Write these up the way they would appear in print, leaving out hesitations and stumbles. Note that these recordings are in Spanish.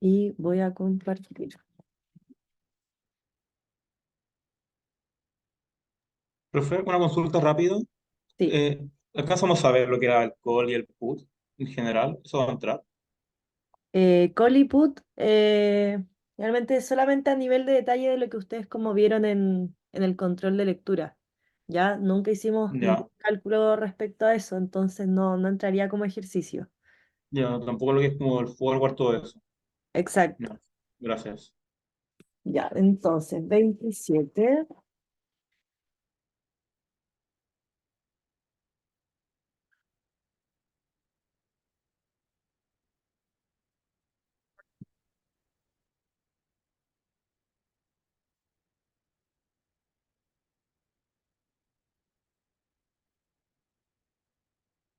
y voy a compartir. Profe, una consulta rápido. Sí, ¿Alcanzamos a ver lo que era el call y el put en general? ¿Eso va a entrar? Coliput, realmente solamente a nivel de detalle de lo que ustedes como vieron en el control de lectura. Ya nunca hicimos ningún Ya, cálculo respecto a eso, entonces no entraría como ejercicio. ya, no, tampoco lo que es como el forward, todo eso. Exacto. Ya, gracias. Ya, entonces 27.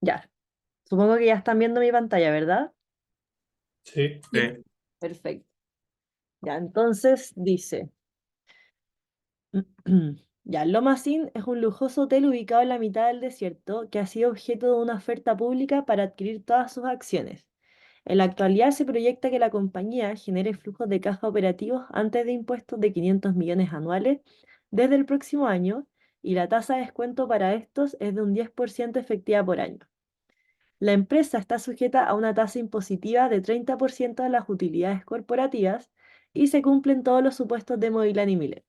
Ya, supongo que ya están viendo mi pantalla, ¿verdad? Sí. Sí. Perfecto. Ya, entonces dice, ya, Lomas Inn es un lujoso hotel ubicado en la mitad del desierto que ha sido objeto de una oferta pública para adquirir todas sus acciones. En la actualidad se proyecta que la compañía genere flujos de caja operativos antes de impuestos de 500 millones anuales desde el próximo año y la tasa de descuento para estos es de un 10% efectiva por año. La empresa está sujeta a una tasa impositiva de 30% de las utilidades corporativas y se cumplen todos los supuestos de Movilán y Miller.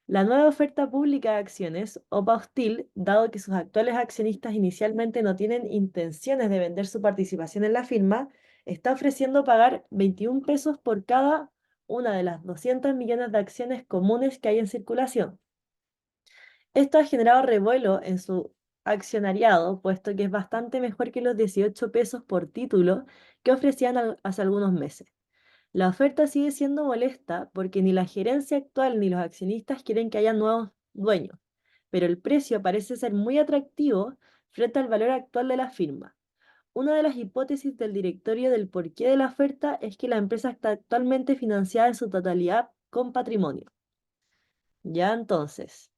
La nueva oferta pública de acciones, OPA Hostil, dado que sus actuales accionistas inicialmente no tienen intenciones de vender su participación en la firma, está ofreciendo pagar 21 pesos por cada una de las 200 millones de acciones comunes que hay en circulación. Esto ha generado revuelo en su accionariado, puesto que es bastante mejor que los 18 pesos por título que ofrecían hace algunos meses. La oferta sigue siendo molesta porque ni la gerencia actual ni los accionistas quieren que haya nuevos dueños, pero el precio parece ser muy atractivo frente al valor actual de la firma. Una de las hipótesis del directorio del porqué de la oferta es que la empresa está actualmente financiada en su totalidad con patrimonio. Ya entonces,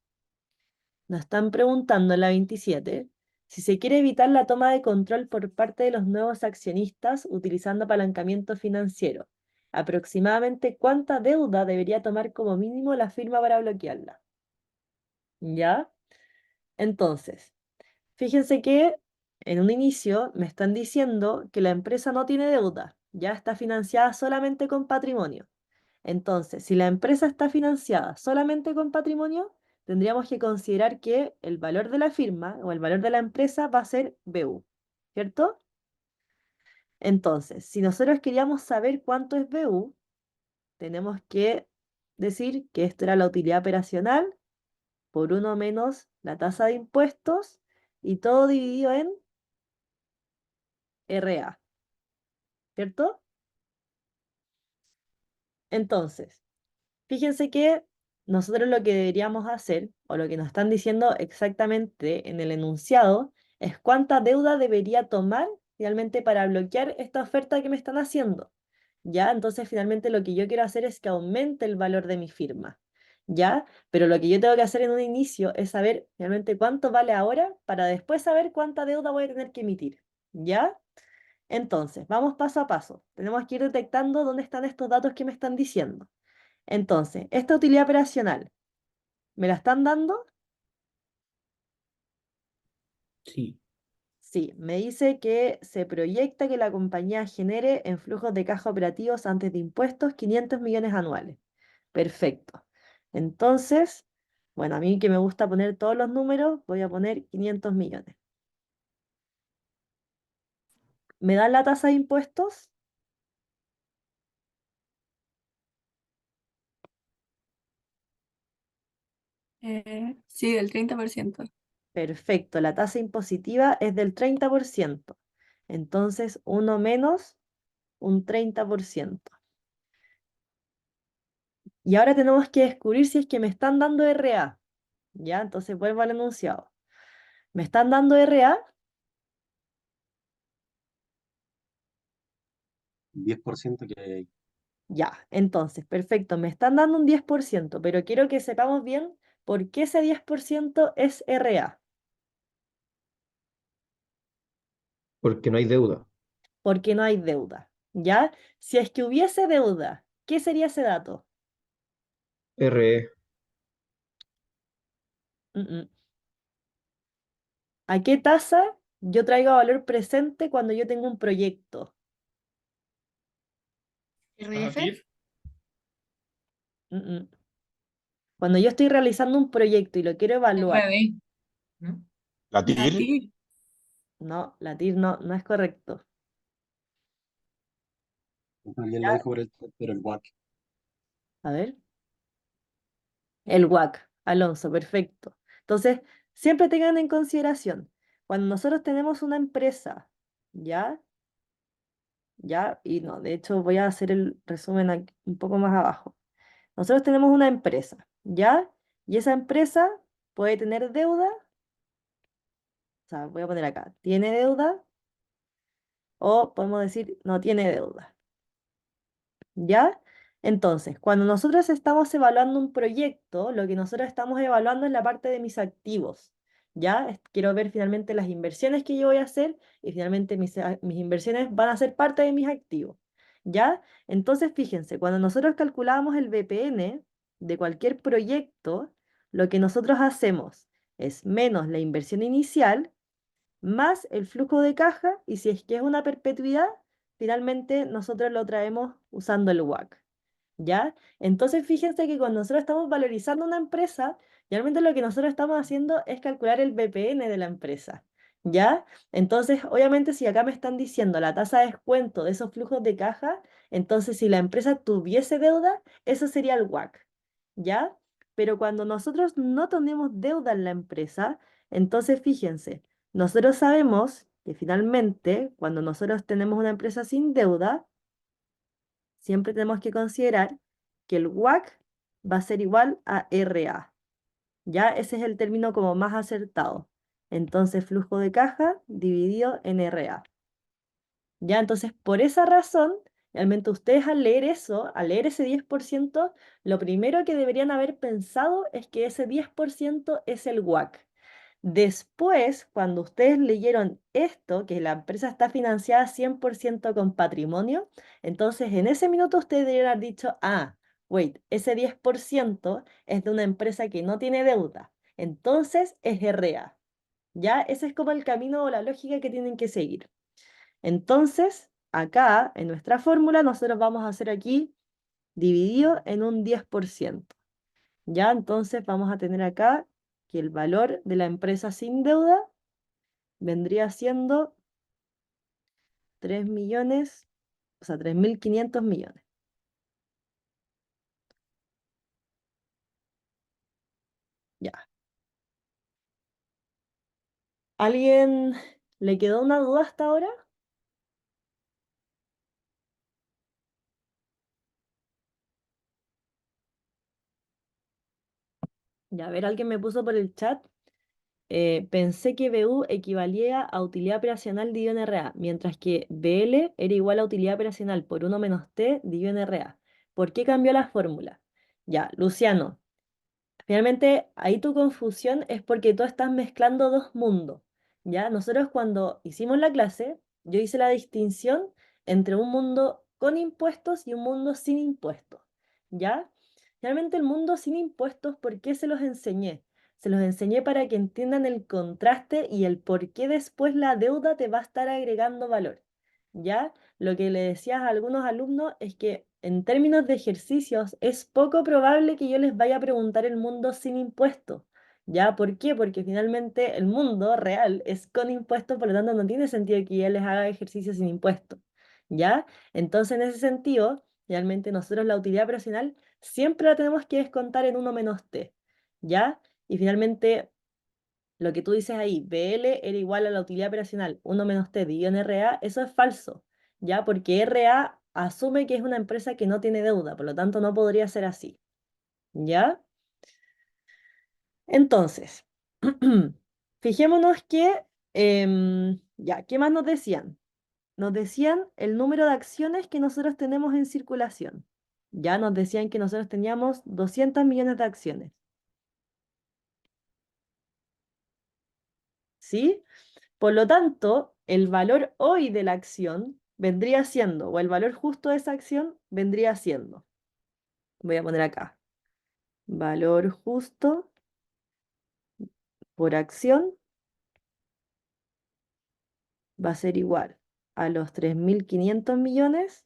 nos están preguntando en la 27 si se quiere evitar la toma de control por parte de los nuevos accionistas utilizando apalancamiento financiero. Aproximadamente cuánta deuda debería tomar como mínimo la firma para bloquearla. ¿Ya? Entonces, fíjense que en un inicio me están diciendo que la empresa no tiene deuda, ya está financiada solamente con patrimonio. Entonces, si la empresa está financiada solamente con patrimonio, tendríamos que considerar que el valor de la firma o el valor de la empresa va a ser BU, ¿cierto? Entonces, si nosotros queríamos saber cuánto es BU, tenemos que decir que esto era la utilidad operacional por uno menos la tasa de impuestos y todo dividido en RA, ¿cierto? Entonces, fíjense que nosotros lo que deberíamos hacer, o lo que nos están diciendo exactamente en el enunciado, es cuánta deuda debería tomar finalmente para bloquear esta oferta que me están haciendo. ¿Ya? Entonces, finalmente lo que yo quiero hacer es que aumente el valor de mi firma. ¿Ya? Pero lo que yo tengo que hacer en un inicio es saber finalmente cuánto vale ahora para después saber cuánta deuda voy a tener que emitir. ¿Ya? Entonces, vamos paso a paso. Tenemos que ir detectando dónde están estos datos que me están diciendo. Entonces, esta utilidad operacional, ¿me la están dando? Sí. Sí, me dice que se proyecta que la compañía genere en flujos de caja operativos antes de impuestos 500 millones anuales. Perfecto. Entonces, bueno, a mí que me gusta poner todos los números, voy a poner 500 millones. ¿Me dan la tasa de impuestos? Sí, del 30%. Perfecto, la tasa impositiva es del 30%. Entonces, uno menos un 30%. Y ahora tenemos que descubrir si es que me están dando RA. ¿Ya? Entonces vuelvo al enunciado. ¿Me están dando RA? 10% que hay. Ya. Entonces, perfecto. Me están dando un 10%, pero quiero que sepamos bien por qué ese 10% es RA. Porque no hay deuda. Porque no hay deuda. ¿Ya? Si es que hubiese deuda, ¿qué sería ese dato? RE. Mm, mm. ¿A qué tasa yo traigo a valor presente cuando yo tengo un proyecto? RF. Mm, mm. Cuando yo estoy realizando un proyecto y lo quiero evaluar, RD. ¿No? La La TIR, TIR. no, la TIR no, no es correcto. también lo ¿Ya? dijo por el chat, pero el WAC. A ver. El WAC, Alonso, perfecto. Entonces, siempre tengan en consideración, cuando nosotros tenemos una empresa, ¿ya? ¿Ya? Y no, de hecho voy a hacer el resumen un poco más abajo. Nosotros tenemos una empresa, ¿ya? Y esa empresa puede tener deuda, o sea, voy a poner acá, tiene deuda o podemos decir no tiene deuda. ¿Ya? Entonces, cuando nosotros estamos evaluando un proyecto, lo que nosotros estamos evaluando es la parte de mis activos. ¿Ya? Quiero ver finalmente las inversiones que yo voy a hacer y finalmente mis inversiones van a ser parte de mis activos. ¿Ya? Entonces, fíjense, cuando nosotros calculamos el BPN de cualquier proyecto, lo que nosotros hacemos es menos la inversión inicial más el flujo de caja y si es que es una perpetuidad, finalmente nosotros lo traemos usando el WACC. ¿Ya? Entonces fíjense que cuando nosotros estamos valorizando una empresa, realmente lo que nosotros estamos haciendo es calcular el BPN de la empresa. ¿Ya? Entonces, obviamente, si acá me están diciendo la tasa de descuento de esos flujos de caja, entonces si la empresa tuviese deuda, eso sería el WACC. ¿Ya? Pero cuando nosotros no tenemos deuda en la empresa, entonces fíjense, nosotros sabemos que finalmente, cuando nosotros tenemos una empresa sin deuda, siempre tenemos que considerar que el WACC va a ser igual a RA. Ya ese es el término como más acertado. Entonces, flujo de caja dividido en RA. Ya, entonces, por esa razón, realmente ustedes al leer eso, al leer ese 10%, lo primero que deberían haber pensado es que ese 10% es el WACC. Después, cuando ustedes leyeron esto, que la empresa está financiada 100% con patrimonio, entonces en ese minuto ustedes deberían haber dicho, ah, wait, ese 10% es de una empresa que no tiene deuda, entonces es RA. ¿Ya? Ese es como el camino o la lógica que tienen que seguir. Entonces, acá, en nuestra fórmula, nosotros vamos a hacer aquí dividido en un 10%. ¿Ya? Entonces vamos a tener acá que el valor de la empresa sin deuda vendría siendo 3 millones, o sea, 3.500 millones. Ya. ¿Alguien le quedó una duda hasta ahora? Ya, a ver, alguien me puso por el chat. Pensé que BU equivalía a utilidad operacional dividido en RA, mientras que BL era igual a utilidad operacional por uno menos T dividido en RA. ¿Por qué cambió la fórmula? Ya, Luciano, finalmente, ahí tu confusión es porque tú estás mezclando dos mundos, ¿ya? Nosotros cuando hicimos la clase, yo hice la distinción entre un mundo con impuestos y un mundo sin impuestos, ¿ya? Realmente el mundo sin impuestos, ¿por qué se los enseñé? Se los enseñé para que entiendan el contraste y el por qué después la deuda te va a estar agregando valor, ¿ya? Lo que le decías a algunos alumnos es que en términos de ejercicios es poco probable que yo les vaya a preguntar el mundo sin impuestos. ¿Ya? ¿Por qué? Porque finalmente el mundo real es con impuestos, por lo tanto no tiene sentido que yo les haga ejercicios sin impuestos. ¿Ya? Entonces, en ese sentido, realmente nosotros la utilidad operacional siempre la tenemos que descontar en uno menos t. ¿Ya? Y finalmente lo que tú dices ahí, BL era igual a la utilidad operacional, uno menos T dividido en RA, eso es falso, ¿ya? Porque RA asume que es una empresa que no tiene deuda, por lo tanto no podría ser así, ¿ya? Entonces, fijémonos que, ya, ¿qué más nos decían? Nos decían el número de acciones que nosotros tenemos en circulación. Ya nos decían que nosotros teníamos 200 millones de acciones, ¿sí? Por lo tanto, el valor hoy de la acción vendría siendo, o el valor justo de esa acción vendría siendo, voy a poner acá, valor justo por acción va a ser igual a los 3.500 millones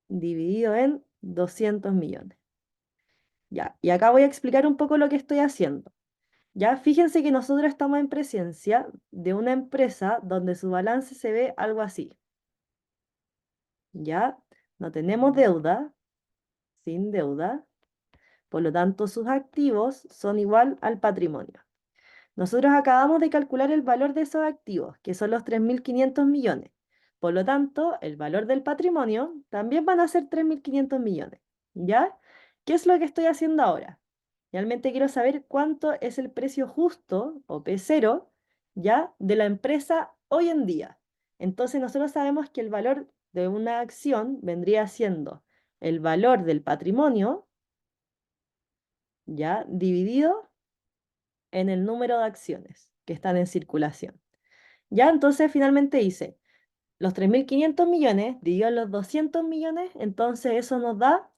dividido en 200 millones. Ya, y acá voy a explicar un poco lo que estoy haciendo. Ya, fíjense que nosotros estamos en presencia de una empresa donde su balance se ve algo así. Ya, no tenemos deuda, sin deuda, por lo tanto sus activos son igual al patrimonio. Nosotros acabamos de calcular el valor de esos activos, que son los 3.500 millones. Por lo tanto, el valor del patrimonio también van a ser 3.500 millones. ¿Ya? ¿Qué es lo que estoy haciendo ahora? Realmente quiero saber cuánto es el precio justo, o P0, ¿ya? De la empresa hoy en día. Entonces, nosotros sabemos que el valor de una acción vendría siendo el valor del patrimonio, ¿ya? Dividido en el número de acciones que están en circulación. Ya, entonces finalmente hice los 3.500 millones dividido en los 200 millones, entonces eso nos da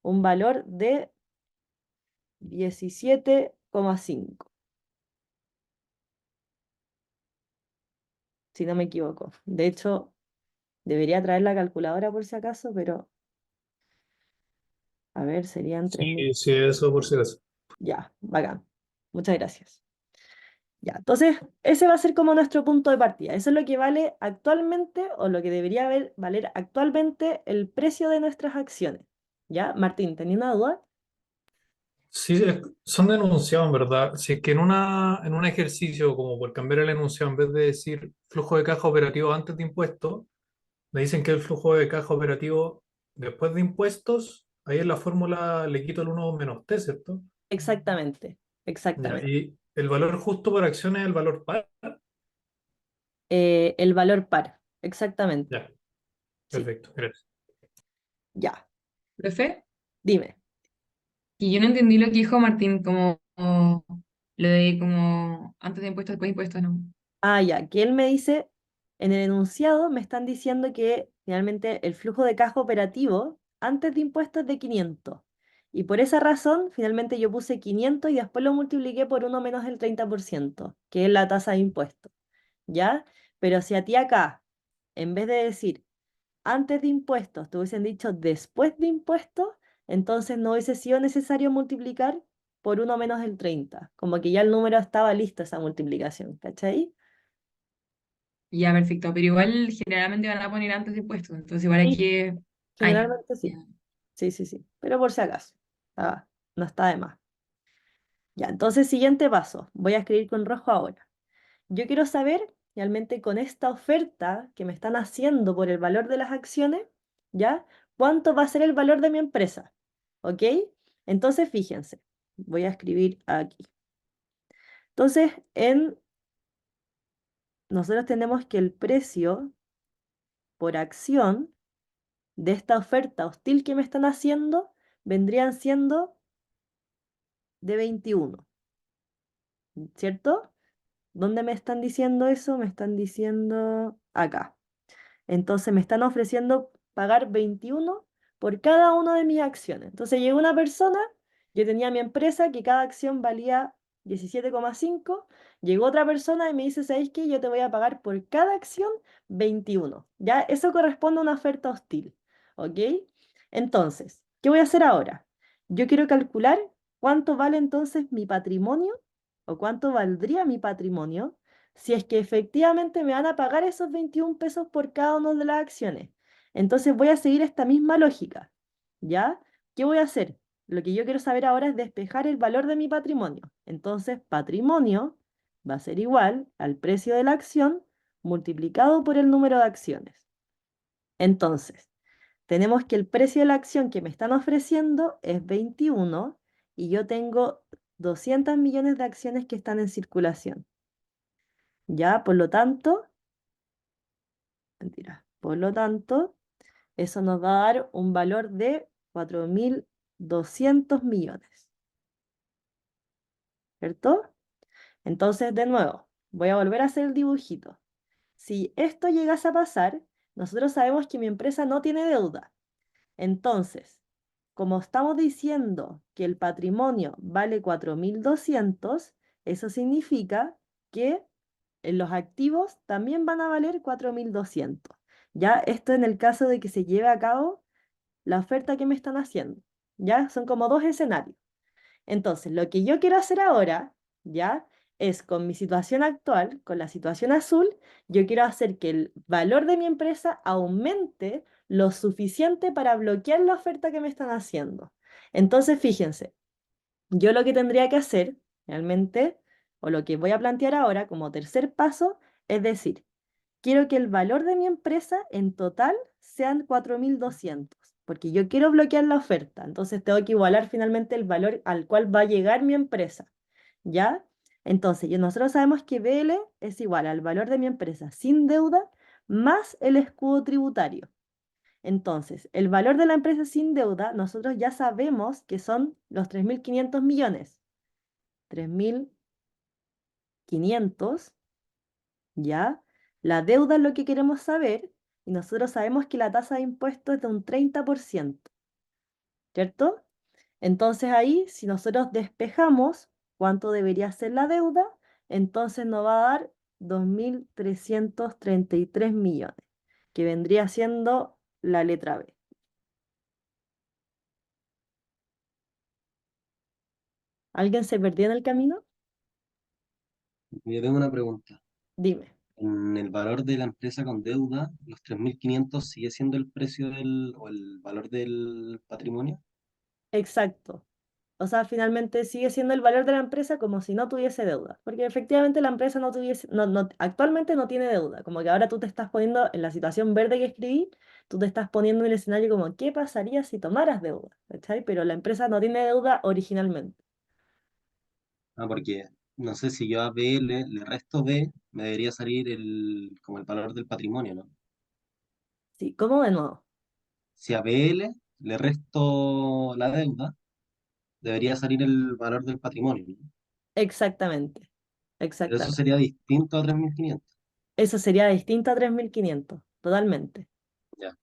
un valor de 17,5, si no me equivoco. De hecho, debería traer la calculadora por si acaso, pero a ver, serían 3.000. Sí, sí, eso por si acaso. Ya, bacán. Muchas gracias. Ya, entonces ese va a ser como nuestro punto de partida. Eso es lo que vale actualmente o lo que debería valer actualmente el precio de nuestras acciones. ¿Ya? Martín, ¿tenía una duda? Sí, son denunciados, en verdad. Si es que en un ejercicio, como por cambiar el enunciado, en vez de decir flujo de caja operativo antes de impuestos, me dicen que el flujo de caja operativo después de impuestos, ahí en la fórmula le quito el uno menos T, ¿cierto? Exactamente, Ya, exactamente. y el valor justo por acción es el valor par. El valor par, exactamente. Ya, Sí, perfecto, gracias. ya. Profe, Dime. y yo no entendí lo que dijo Martín, como lo de como antes de impuestos, después de impuestos, ¿no? Ah, ya, que él me dice, en el enunciado me están diciendo que finalmente el flujo de caja operativo antes de impuestos es de 500. Y por esa razón, finalmente yo puse 500 y después lo multipliqué por uno menos el 30%, que es la tasa de impuestos. ¿Ya? Pero si a ti acá, en vez de decir antes de impuestos, te hubiesen dicho después de impuestos, entonces no hubiese sido necesario multiplicar por uno menos el 30. Como que ya el número estaba listo, esa multiplicación, ¿cachai? Ya, perfecto, pero igual generalmente van a poner antes de impuestos, entonces igual hay Sí, que... Ah, ya, generalmente ya. sí. Sí, sí, sí. Pero por si acaso. No está de más. Ya, entonces siguiente paso. Voy a escribir con rojo ahora. Yo quiero saber, realmente con esta oferta que me están haciendo por el valor de las acciones, ¿ya? ¿Cuánto va a ser el valor de mi empresa? ¿Ok? Entonces, fíjense. Voy a escribir aquí. Entonces, nosotros tenemos que el precio por acción de esta oferta hostil que me están haciendo vendrían siendo de 21, ¿cierto? ¿Dónde me están diciendo eso? Me están diciendo acá. Entonces me están ofreciendo pagar 21 por cada una de mis acciones. Entonces llegó una persona, yo tenía mi empresa que cada acción valía 17,5. Llegó otra persona y me dice, ¿sabéis qué? Yo te voy a pagar por cada acción 21. ¿Ya? Eso corresponde a una oferta hostil. ¿Ok? Entonces, ¿qué voy a hacer ahora? Yo quiero calcular cuánto vale entonces mi patrimonio o cuánto valdría mi patrimonio si es que efectivamente me van a pagar esos 21 pesos por cada una de las acciones. Entonces voy a seguir esta misma lógica, ¿ya? ¿Qué voy a hacer? Lo que yo quiero saber ahora es despejar el valor de mi patrimonio. Entonces, patrimonio va a ser igual al precio de la acción multiplicado por el número de acciones. Entonces, tenemos que el precio de la acción que me están ofreciendo es 21 y yo tengo 200 millones de acciones que están en circulación. Ya, por lo tanto, mentira, por lo tanto, eso nos va a dar un valor de 4.200 millones, ¿cierto? Entonces, de nuevo, voy a volver a hacer el dibujito. Si esto llegase a pasar, nosotros sabemos que mi empresa no tiene deuda. Entonces, como estamos diciendo que el patrimonio vale 4.200, eso significa que los activos también van a valer 4.200. Ya esto en el caso de que se lleve a cabo la oferta que me están haciendo. Ya son como dos escenarios. Entonces, lo que yo quiero hacer ahora, ya, es con mi situación actual, con la situación azul, yo quiero hacer que el valor de mi empresa aumente lo suficiente para bloquear la oferta que me están haciendo. Entonces, fíjense, yo lo que tendría que hacer realmente, o lo que voy a plantear ahora como tercer paso, es decir, quiero que el valor de mi empresa en total sean 4.200, porque yo quiero bloquear la oferta, entonces tengo que igualar finalmente el valor al cual va a llegar mi empresa, ¿ya? Entonces, nosotros sabemos que BL es igual al valor de mi empresa sin deuda más el escudo tributario. Entonces, el valor de la empresa sin deuda, nosotros ya sabemos que son los 3.500 millones. 3.500, ¿ya? La deuda es lo que queremos saber y nosotros sabemos que la tasa de impuesto es de un 30%, ¿cierto? Entonces ahí, si nosotros despejamos cuánto debería ser la deuda, entonces nos va a dar 2.333 millones, que vendría siendo la letra B. ¿Alguien se perdió en el camino? Yo tengo una pregunta. Dime. En el valor de la empresa con deuda, ¿los 3.500 sigue siendo el precio o el valor del patrimonio? Exacto. O sea, finalmente sigue siendo el valor de la empresa como si no tuviese deuda, porque efectivamente la empresa no tuviese, actualmente no tiene deuda, como que ahora tú te estás poniendo en la situación verde que escribí, tú te estás poniendo en el escenario como, ¿qué pasaría si tomaras deuda? ¿Cachai? Pero la empresa no tiene deuda originalmente. Ah, porque no sé si yo a B le resto B, me debería salir como el valor del patrimonio, ¿no? Sí, ¿cómo de nuevo? Si a BL le resto la deuda, debería salir el valor del patrimonio, ¿no? Exactamente, Pero eso exactamente. sería distinto a 3.500. Eso sería distinto a 3.500 totalmente. Ya.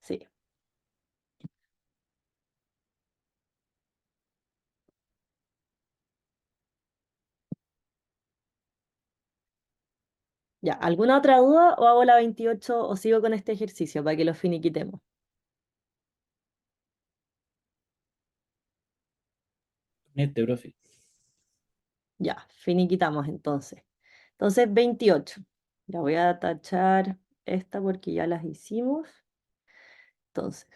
Sí. Ya, ¿alguna otra duda o hago la 28 o sigo con este ejercicio para que lo finiquitemos? Profe. Ya, finiquitamos entonces. Entonces, 28. Ya voy a tachar esta porque ya las hicimos. Entonces,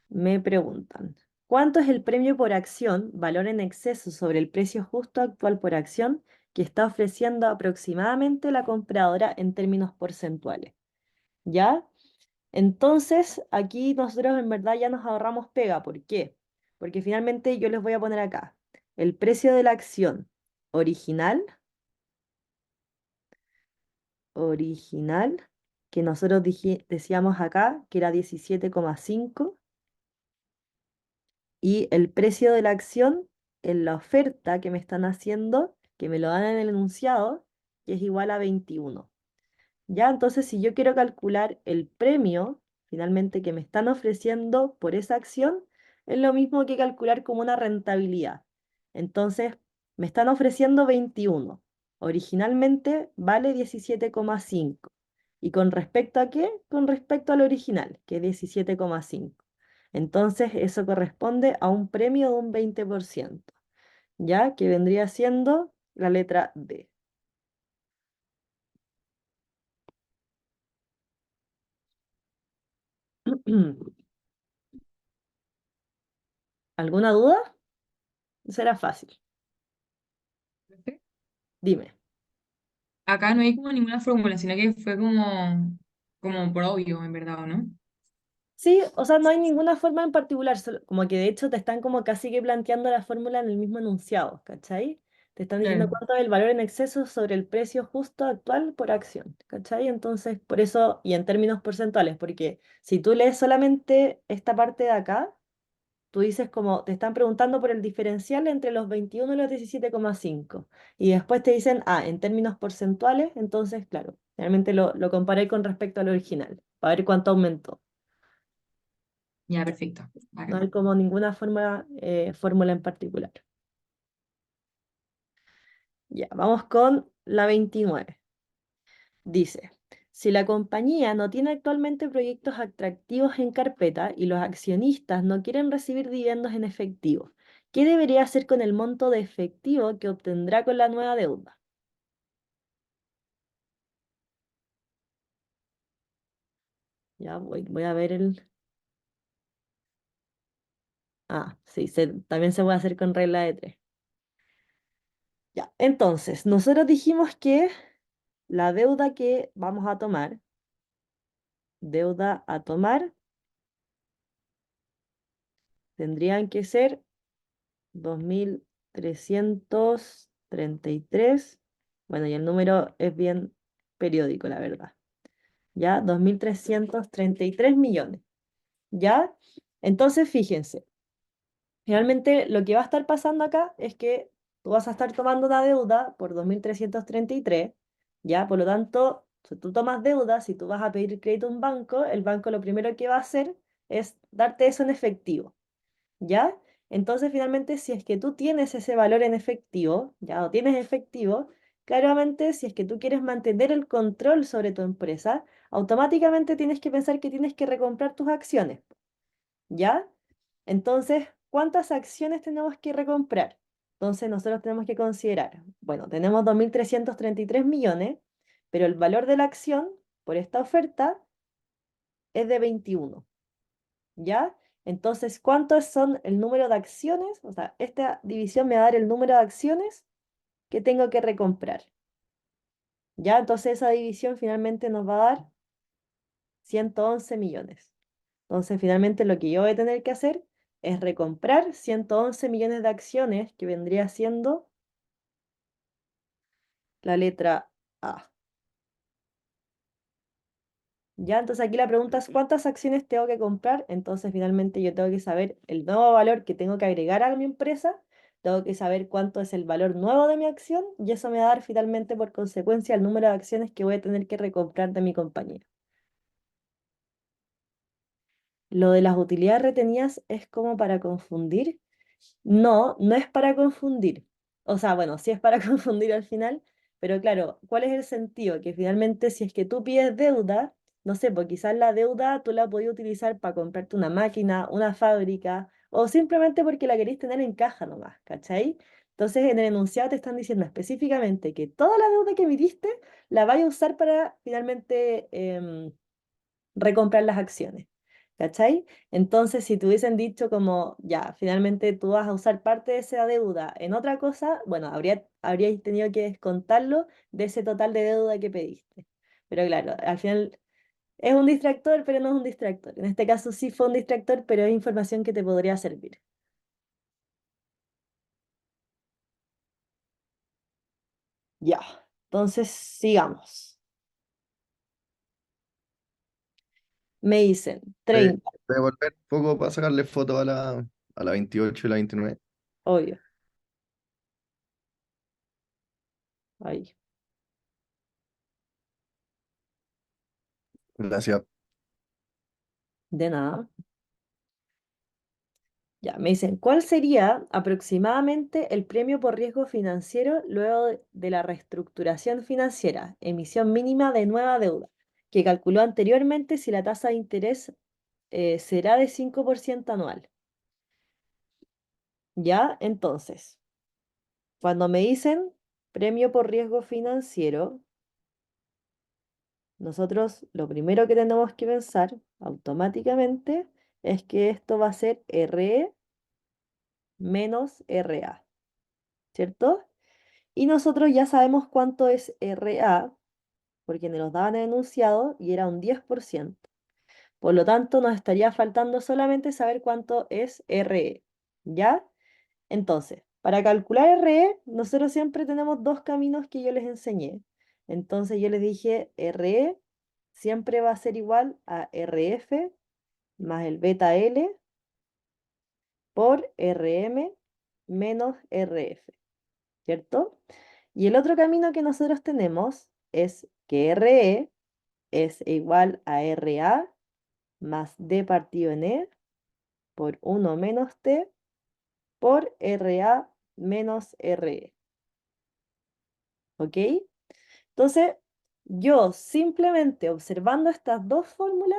me preguntan, ¿cuánto es el premio por acción, valor en exceso sobre el precio justo actual por acción que está ofreciendo aproximadamente la compradora en términos porcentuales? ¿Ya? Entonces, aquí nosotros en verdad ya nos ahorramos pega. ¿Por qué? Porque finalmente yo les voy a poner acá el precio de la acción original original, que nosotros decíamos acá, que era 17,5, y el precio de la acción en la oferta que me están haciendo, que me lo dan en el enunciado, que es igual a 21. Ya, entonces si yo quiero calcular el premio finalmente que me están ofreciendo por esa acción, es lo mismo que calcular como una rentabilidad. Entonces, me están ofreciendo 21. Originalmente vale 17,5. ¿Y con respecto a qué? Con respecto al original, que es 17,5. Entonces, eso corresponde a un premio de un 20%, ¿ya? Que vendría siendo la letra D. ¿Alguna duda? Será fácil. Dime. Acá no hay como ninguna fórmula, sino que fue como por obvio, en verdad, ¿o no? Sí, o sea, no hay ninguna forma en particular, como que de hecho te están como casi que planteando la fórmula en el mismo enunciado, ¿cachai? Te están diciendo Claro. cuánto es el valor en exceso sobre el precio justo actual por acción, ¿cachai? Entonces, por eso, y en términos porcentuales, porque si tú lees solamente esta parte de acá, tú dices como, te están preguntando por el diferencial entre los 21 y los 17,5. Y después te dicen, en términos porcentuales, entonces, claro, realmente lo comparé con respecto al original, para ver cuánto aumentó. Ya, perfecto. No Bacán. hay como ninguna fórmula en particular. Ya, vamos con la 29. Dice, si la compañía no tiene actualmente proyectos atractivos en carpeta y los accionistas no quieren recibir dividendos en efectivo, ¿qué debería hacer con el monto de efectivo que obtendrá con la nueva deuda? Ya voy a ver el... Sí, también se puede hacer con regla de tres. Ya, entonces, nosotros dijimos que la deuda que vamos a tomar, deuda a tomar, tendrían que ser 2.333. Bueno, y el número es bien periódico, la verdad. ¿Ya? 2.333 millones. ¿Ya? Entonces, fíjense, realmente lo que va a estar pasando acá es que tú vas a estar tomando una deuda por 2.333. ¿Ya? Por lo tanto, si tú tomas deuda, si tú vas a pedir crédito a un banco, el banco lo primero que va a hacer es darte eso en efectivo. ¿Ya? Entonces, finalmente, si es que tú tienes ese valor en efectivo, ya o tienes efectivo, claramente, si es que tú quieres mantener el control sobre tu empresa, automáticamente tienes que pensar que tienes que recomprar tus acciones, ¿ya? Entonces, ¿cuántas acciones tenemos que recomprar? Entonces, nosotros tenemos que considerar, bueno, tenemos 2.333 millones, pero el valor de la acción por esta oferta es de 21. ¿Ya? Entonces, ¿cuántos son el número de acciones? O sea, esta división me va a dar el número de acciones que tengo que recomprar. ¿Ya? Entonces, esa división finalmente nos va a dar 111 millones. Entonces, finalmente lo que yo voy a tener que hacer es recomprar 111 millones de acciones, que vendría siendo la letra A. ¿Ya? Entonces aquí la pregunta es ¿cuántas acciones tengo que comprar? Entonces finalmente yo tengo que saber el nuevo valor que tengo que agregar a mi empresa, tengo que saber cuánto es el valor nuevo de mi acción y eso me va a dar finalmente por consecuencia el número de acciones que voy a tener que recomprar de mi compañía. Lo de las utilidades retenidas es como para confundir. No, no es para confundir. O sea, bueno, sí es para confundir al final, pero claro, ¿cuál es el sentido? Que finalmente si es que tú pides deuda, no sé, pues quizás la deuda tú la podías utilizar para comprarte una máquina, una fábrica, o simplemente porque la querés tener en caja nomás, ¿cachai? Entonces en el enunciado te están diciendo específicamente que toda la deuda que emitiste la vaya a usar para finalmente recomprar las acciones. ¿Cachai? Entonces, si te hubiesen dicho como, ya, finalmente tú vas a usar parte de esa deuda en otra cosa, bueno, habríais tenido que descontarlo de ese total de deuda que pediste. Pero claro, al final es un distractor, pero no es un distractor. En este caso sí fue un distractor, pero es información que te podría servir. Ya, entonces sigamos. Me dicen Voy 30, voy a volver un poco para sacarle foto a la 28 y la 29. obvio. Ahí, Gracias. de nada. Ya, me dicen, ¿cuál sería aproximadamente el premio por riesgo financiero luego de la reestructuración financiera, emisión mínima de nueva deuda, que calculó anteriormente si la tasa de interés será de 5% anual? Ya, entonces, cuando me dicen premio por riesgo financiero, nosotros lo primero que tenemos que pensar automáticamente es que esto va a ser RE menos RA, ¿cierto? Y nosotros ya sabemos cuánto es RA, porque nos daban el enunciado y era un 10%. Por lo tanto, nos estaría faltando solamente saber cuánto es RE. ¿Ya? Entonces, para calcular RE, nosotros siempre tenemos dos caminos que yo les enseñé. Entonces yo les dije, RE siempre va a ser igual a RF más el beta L por RM menos RF, ¿cierto? Y el otro camino que nosotros tenemos es que RE es igual a RA más D partido en E por 1 menos T por RA menos RE. ¿Ok? Entonces, yo simplemente observando estas dos fórmulas,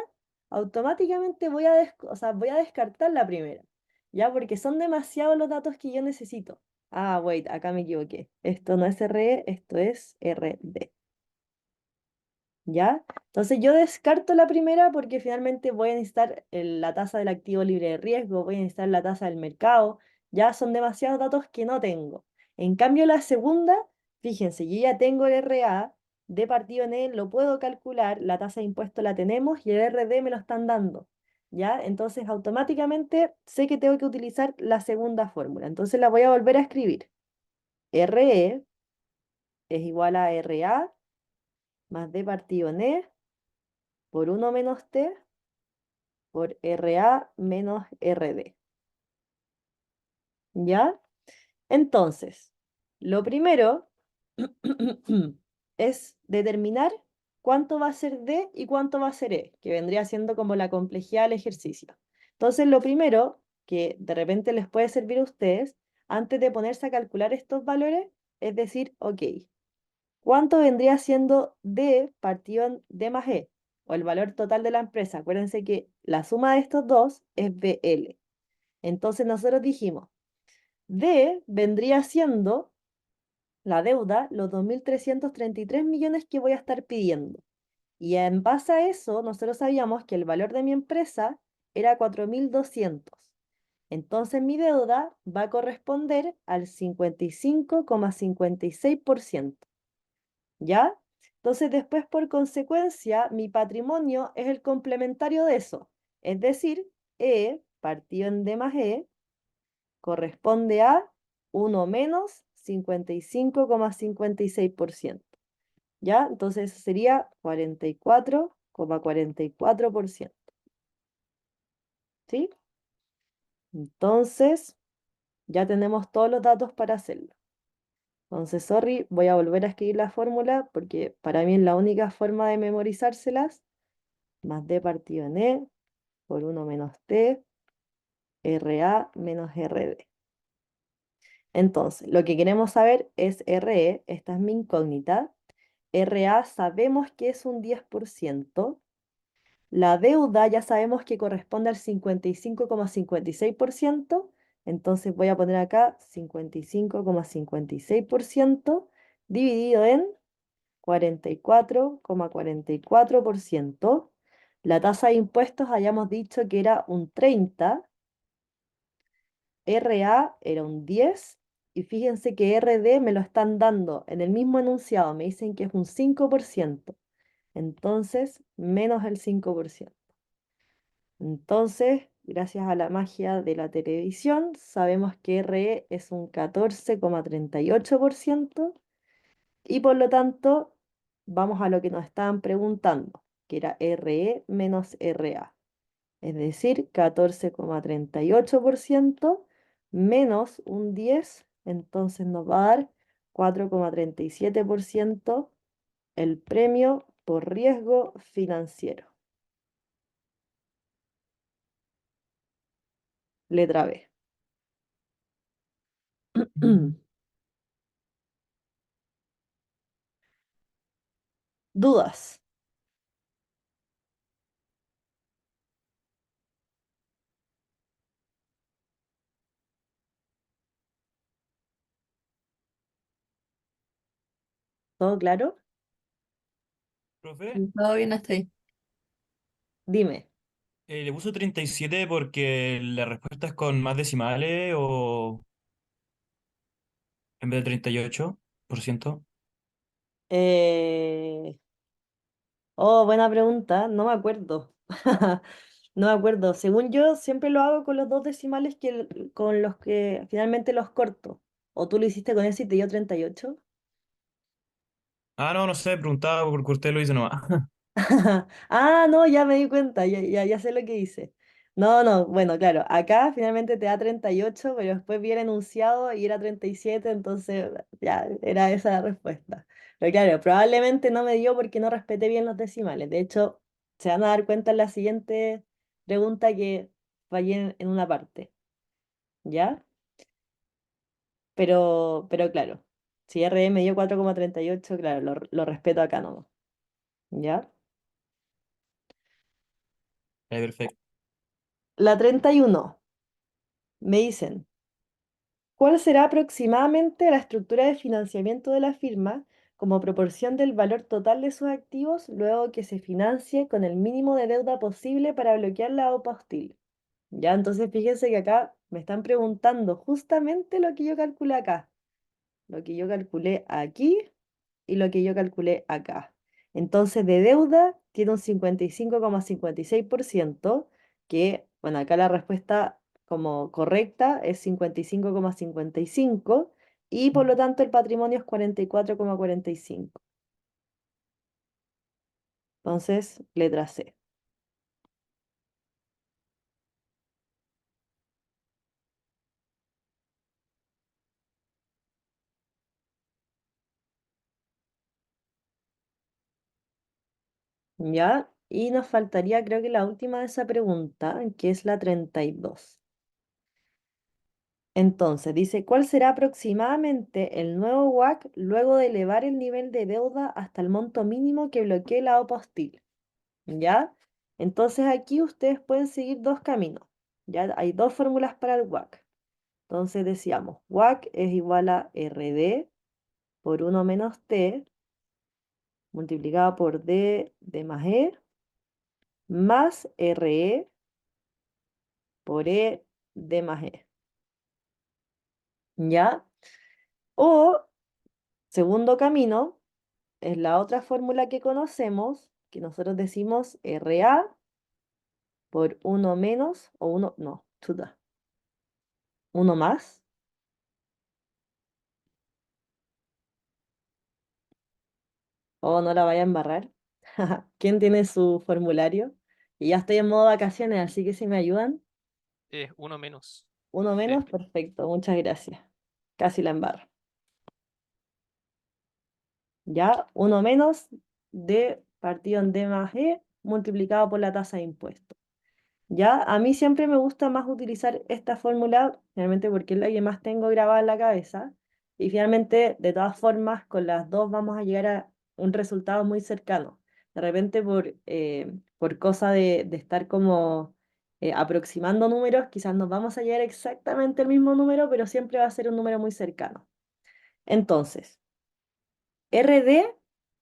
automáticamente o sea, voy a descartar la primera, ¿ya? Porque son demasiados los datos que yo necesito. Ah, wait, acá me equivoqué. Esto no es RE, esto es RD. ¿Ya? Entonces yo descarto la primera porque finalmente voy a necesitar la tasa del activo libre de riesgo, voy a necesitar la tasa del mercado, ya son demasiados datos que no tengo. En cambio la segunda, fíjense, yo ya tengo el RA de partido en él, lo puedo calcular, la tasa de impuesto la tenemos y el RD me lo están dando, ¿ya? Entonces automáticamente sé que tengo que utilizar la segunda fórmula, entonces la voy a volver a escribir. RE es igual a RA más D partido en E por 1 menos T por RA menos RD. ¿Ya? Entonces, lo primero es determinar cuánto va a ser D y cuánto va a ser E, que vendría siendo como la complejidad del ejercicio. Entonces, lo primero que de repente les puede servir a ustedes, antes de ponerse a calcular estos valores, es decir, ok, ¿cuánto vendría siendo D partido en D más E? O el valor total de la empresa. Acuérdense que la suma de estos dos es BL. Entonces nosotros dijimos, D vendría siendo la deuda, los 2.333 millones que voy a estar pidiendo. Y en base a eso, nosotros sabíamos que el valor de mi empresa era 4.200. Entonces mi deuda va a corresponder al 55,56%. ¿Ya? Entonces después, por consecuencia, mi patrimonio es el complementario de eso. Es decir, E partido en D más E corresponde a 1 menos 55,56%. ¿Ya? Entonces eso sería 44,44%. ¿Sí? Entonces, ya tenemos todos los datos para hacerlo. Entonces, sorry, voy a volver a escribir la fórmula porque para mí es la única forma de memorizárselas. Más D partido en E por 1 menos T, RA menos RD. Entonces, lo que queremos saber es RE, esta es mi incógnita. RA sabemos que es un 10%. La deuda ya sabemos que corresponde al 55,56%. Entonces voy a poner acá 55,56% dividido en 44,44%. La tasa de impuestos hayamos dicho que era un 30%. RA era un 10 y fíjense que RD me lo están dando en el mismo enunciado, me dicen que es un 5%, entonces menos el 5%. Entonces, gracias a la magia de la televisión, sabemos que RE es un 14,38% y por lo tanto vamos a lo que nos estaban preguntando, que era RE menos RA. Es decir, 14,38% menos un 10, entonces nos va a dar 4,37% el premio por riesgo financiero. Letra B. ¿Dudas? ¿Todo claro? Profe, Todo bien hasta ahí. Dime. ¿le puso 37 porque la respuesta es con más decimales o en vez de 38%? Eh, Oh, buena pregunta. No me acuerdo. No me acuerdo. Según yo, siempre lo hago con los dos decimales con los que finalmente los corto. ¿O tú lo hiciste con ese y te dio 38? Ah, no, no sé, preguntaba porque usted lo hizo nomás. Ah, no, ya me di cuenta, ya sé lo que hice. No, no, bueno, claro, acá finalmente te da 38, pero después viene enunciado y era 37, entonces ya era esa la respuesta. Pero claro, probablemente no me dio porque no respeté bien los decimales. De hecho, se van a dar cuenta en la siguiente pregunta que fallé en una parte, ¿ya? Pero claro, si RE me dio 4,38, claro, lo respeto acá nomás, ¿ya? Perfecto. La 31, me dicen. ¿Cuál será aproximadamente la estructura de financiamiento de la firma como proporción del valor total de sus activos luego que se financie con el mínimo de deuda posible para bloquear la OPA hostil? Ya, entonces fíjense que acá me están preguntando justamente lo que yo calculé acá, lo que yo calculé aquí y lo que yo calculé acá. Entonces, de deuda tiene un 55,56%, que, bueno, acá la respuesta como correcta es 55,55, y por lo tanto el patrimonio es 44,45. Entonces, letra C. ¿Ya? Y nos faltaría, creo que la última de esa pregunta, que es la 32. Entonces, dice, ¿cuál será aproximadamente el nuevo WACC luego de elevar el nivel de deuda hasta el monto mínimo que bloquee la OPA hostil? ¿Ya? Entonces aquí ustedes pueden seguir dos caminos. Ya hay dos fórmulas para el WACC. Entonces decíamos, WACC es igual a RD por 1 menos T multiplicado por D más E más RE por D más E. ¿Ya? O, segundo camino, es la otra fórmula que conocemos, que nosotros decimos RA por 1 menos, o 1, no, chuta, 1 más, o no la vaya a embarrar. ¿Quién tiene su formulario? Y ya estoy en modo vacaciones, así que si me ayudan, Uno menos. 1 D. menos, perfecto, muchas gracias. Casi la embarro. Ya, 1 menos D partido en D más E multiplicado por la tasa de impuestos. Ya, a mí siempre me gusta más utilizar esta fórmula, finalmente porque es la que más tengo grabada en la cabeza. Y finalmente, de todas formas, con las dos vamos a llegar a un resultado muy cercano. De repente, por cosa de estar como aproximando números, quizás nos vamos a llegar exactamente al mismo número, pero siempre va a ser un número muy cercano. Entonces, RD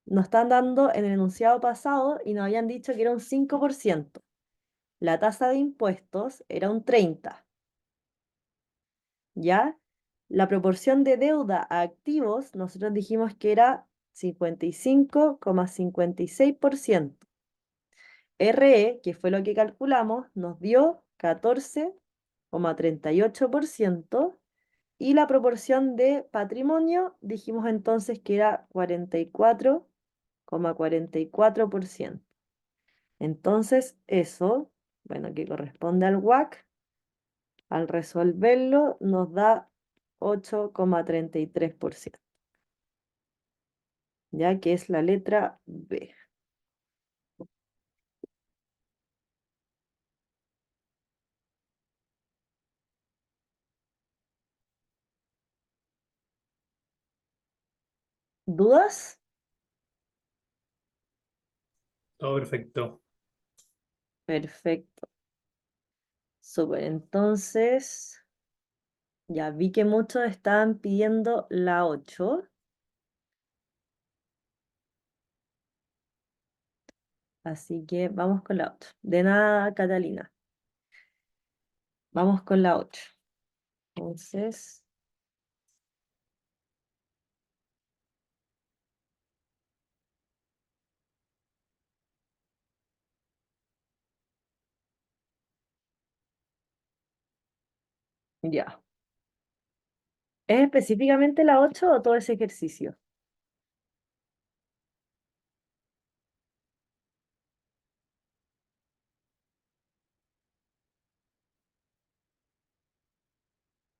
nos están dando en el enunciado pasado y nos habían dicho que era un 5%. La tasa de impuestos era un 30%, ¿ya? La proporción de deuda a activos, nosotros dijimos que era 55,56%. RE, que fue lo que calculamos, nos dio 14,38%. Y la proporción de patrimonio, dijimos entonces que era 44,44%. Entonces, eso, bueno, que corresponde al WACC, al resolverlo nos da 8,33%, ya que es la letra B. ¿Dudas? Todo perfecto. Perfecto. Súper. Entonces, ya vi que muchos estaban pidiendo la 8. Así que vamos con la 8. De nada, Catalina. Vamos con la 8. Entonces, ya. ¿Es específicamente la 8 o todo ese ejercicio?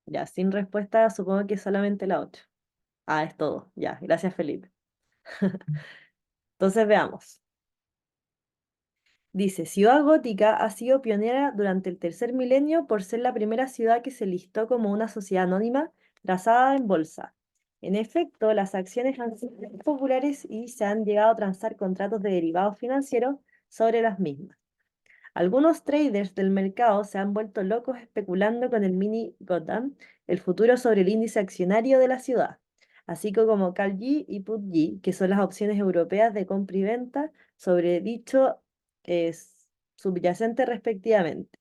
Ya, sin respuesta, supongo que solamente la 8. Ah, es todo. Ya, gracias, Felipe. Entonces veamos. Dice, Ciudad Gótica ha sido pionera durante el tercer milenio por ser la primera ciudad que se listó como una sociedad anónima trazada en bolsa. En efecto, las acciones han sido muy populares y se han llegado a transar contratos de derivados financieros sobre las mismas. Algunos traders del mercado se han vuelto locos especulando con el mini Gotham, el futuro sobre el índice accionario de la ciudad, así como Call G y Put G, que son las opciones europeas de compra y venta sobre dicho subyacente respectivamente.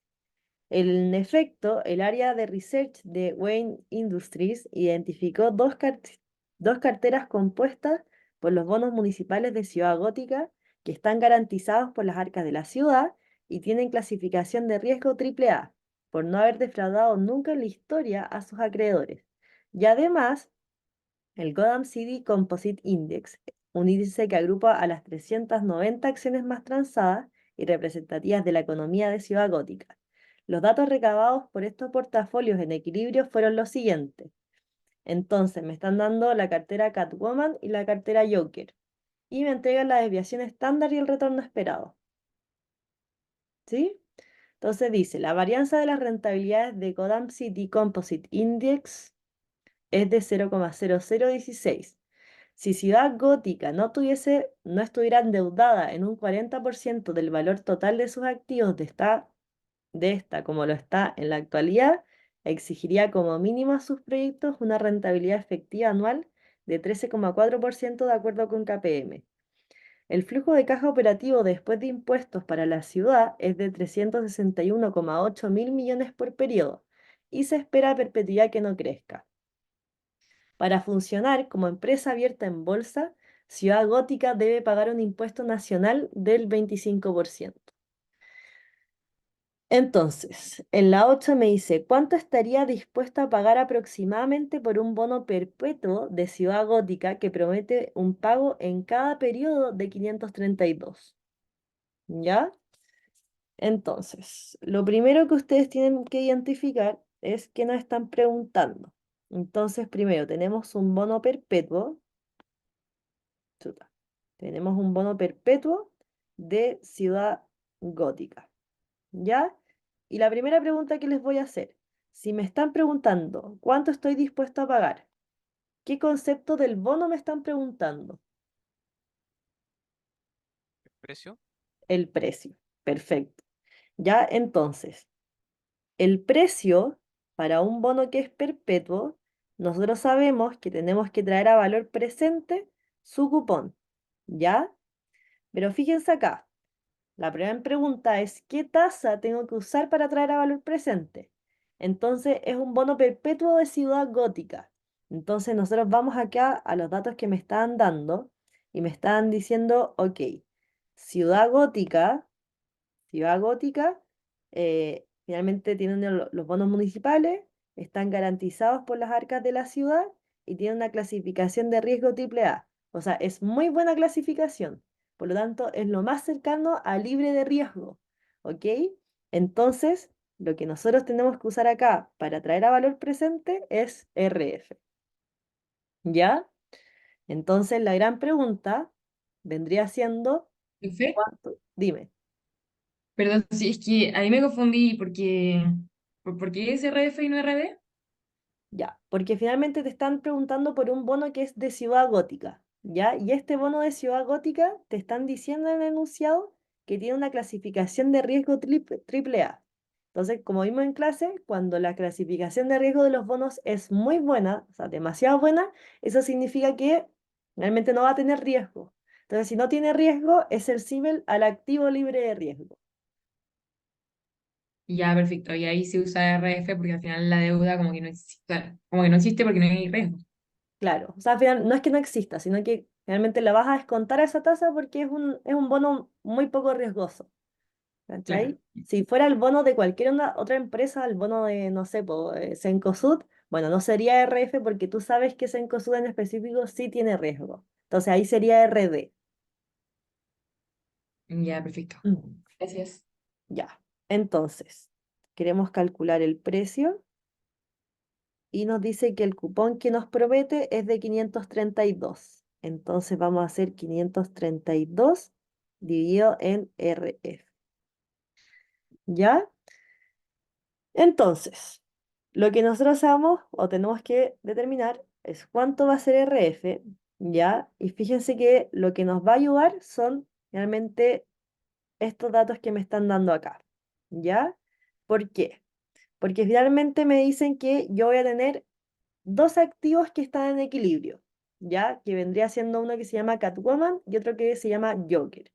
En efecto, el área de research de Wayne Industries identificó dos carteras compuestas por los bonos municipales de Ciudad Gótica que están garantizados por las arcas de la ciudad y tienen clasificación de riesgo AAA, por no haber defraudado nunca en la historia a sus acreedores. Y además, el Gotham City Composite Index, un índice que agrupa a las 390 acciones más transadas y representativas de la economía de Ciudad Gótica. Los datos recabados por estos portafolios en equilibrio fueron los siguientes. Entonces, me están dando la cartera Catwoman y la cartera Joker. Y me entregan la desviación estándar y el retorno esperado. ¿Sí? Entonces dice, la varianza de las rentabilidades de Gotham City Composite Index es de 0,0016. Si Ciudad Gótica no estuviera endeudada en un 40% del valor total de sus activos de esta como lo está en la actualidad, exigiría como mínimo a sus proyectos una rentabilidad efectiva anual de 13,4% de acuerdo con KPM. El flujo de caja operativo después de impuestos para la ciudad es de 361,8 mil millones por periodo y se espera a perpetuidad que no crezca. Para funcionar como empresa abierta en bolsa, Ciudad Gótica debe pagar un impuesto nacional del 25%. Entonces, en la 8 me dice, ¿cuánto estaría dispuesto a pagar aproximadamente por un bono perpetuo de Ciudad Gótica que promete un pago en cada periodo de 532? ¿Ya? Entonces, lo primero que ustedes tienen que identificar es qué nos están preguntando. Entonces, primero tenemos un bono perpetuo. Chuta. Tenemos un bono perpetuo de Ciudad Gótica. ¿Ya? Y la primera pregunta que les voy a hacer, si me están preguntando cuánto estoy dispuesto a pagar, ¿qué concepto del bono me están preguntando? ¿Precio? El precio. Perfecto. Ya, entonces, el precio para un bono que es perpetuo, nosotros sabemos que tenemos que traer a valor presente su cupón. ¿Ya? Pero fíjense acá. La primera pregunta es, ¿qué tasa tengo que usar para traer a valor presente? Entonces, es un bono perpetuo de Ciudad Gótica. Entonces, nosotros vamos acá a los datos que me están dando y me están diciendo, ok, Ciudad Gótica, Ciudad Gótica, finalmente tienen los bonos municipales, están garantizados por las arcas de la ciudad y tienen una clasificación de riesgo AAA. O sea, es muy buena clasificación. Por lo tanto, es lo más cercano a libre de riesgo. ¿Ok? Entonces, lo que nosotros tenemos que usar acá para traer a valor presente es RF. ¿Ya? Entonces, la gran pregunta vendría siendo, Profe, ¿cuánto? Dime. perdón, sí, es que a mí me confundí porque, ¿por qué es RF y no RD? Ya, porque finalmente te están preguntando por un bono que es de Ciudad Gótica, ¿ya? Y este bono de Ciudad Gótica te están diciendo en el enunciado que tiene una clasificación de riesgo triple A. Entonces, como vimos en clase, cuando la clasificación de riesgo de los bonos es muy buena, o sea, demasiado buena, eso significa que realmente no va a tener riesgo. Entonces, si no tiene riesgo, es el símil al activo libre de riesgo. Ya, perfecto. Y ahí se usa RF porque al final la deuda como que no existe, como que no existe porque no hay riesgo. Claro, o sea, al final no es que no exista, sino que realmente la vas a descontar a esa tasa porque es un bono muy poco riesgoso, Claro. ¿cachai? Si fuera el bono de cualquier otra empresa, el bono de, no sé, Cencosud, bueno, no sería RF porque tú sabes que Cencosud en específico sí tiene riesgo. Entonces ahí sería RD. Ya, perfecto. Mm. Gracias. Ya, entonces, queremos calcular el precio. y nos dice que el cupón que nos promete es de 532. Entonces vamos a hacer 532 dividido en RF. ¿Ya? Entonces, lo que nosotros sabemos o tenemos que determinar es cuánto va a ser RF, ¿ya? Y fíjense que lo que nos va a ayudar son realmente estos datos que me están dando acá, ¿ya? ¿Por qué? Porque finalmente me dicen que yo voy a tener dos activos que están en equilibrio, ¿ya? Que vendría siendo uno que se llama Catwoman y otro que se llama Joker,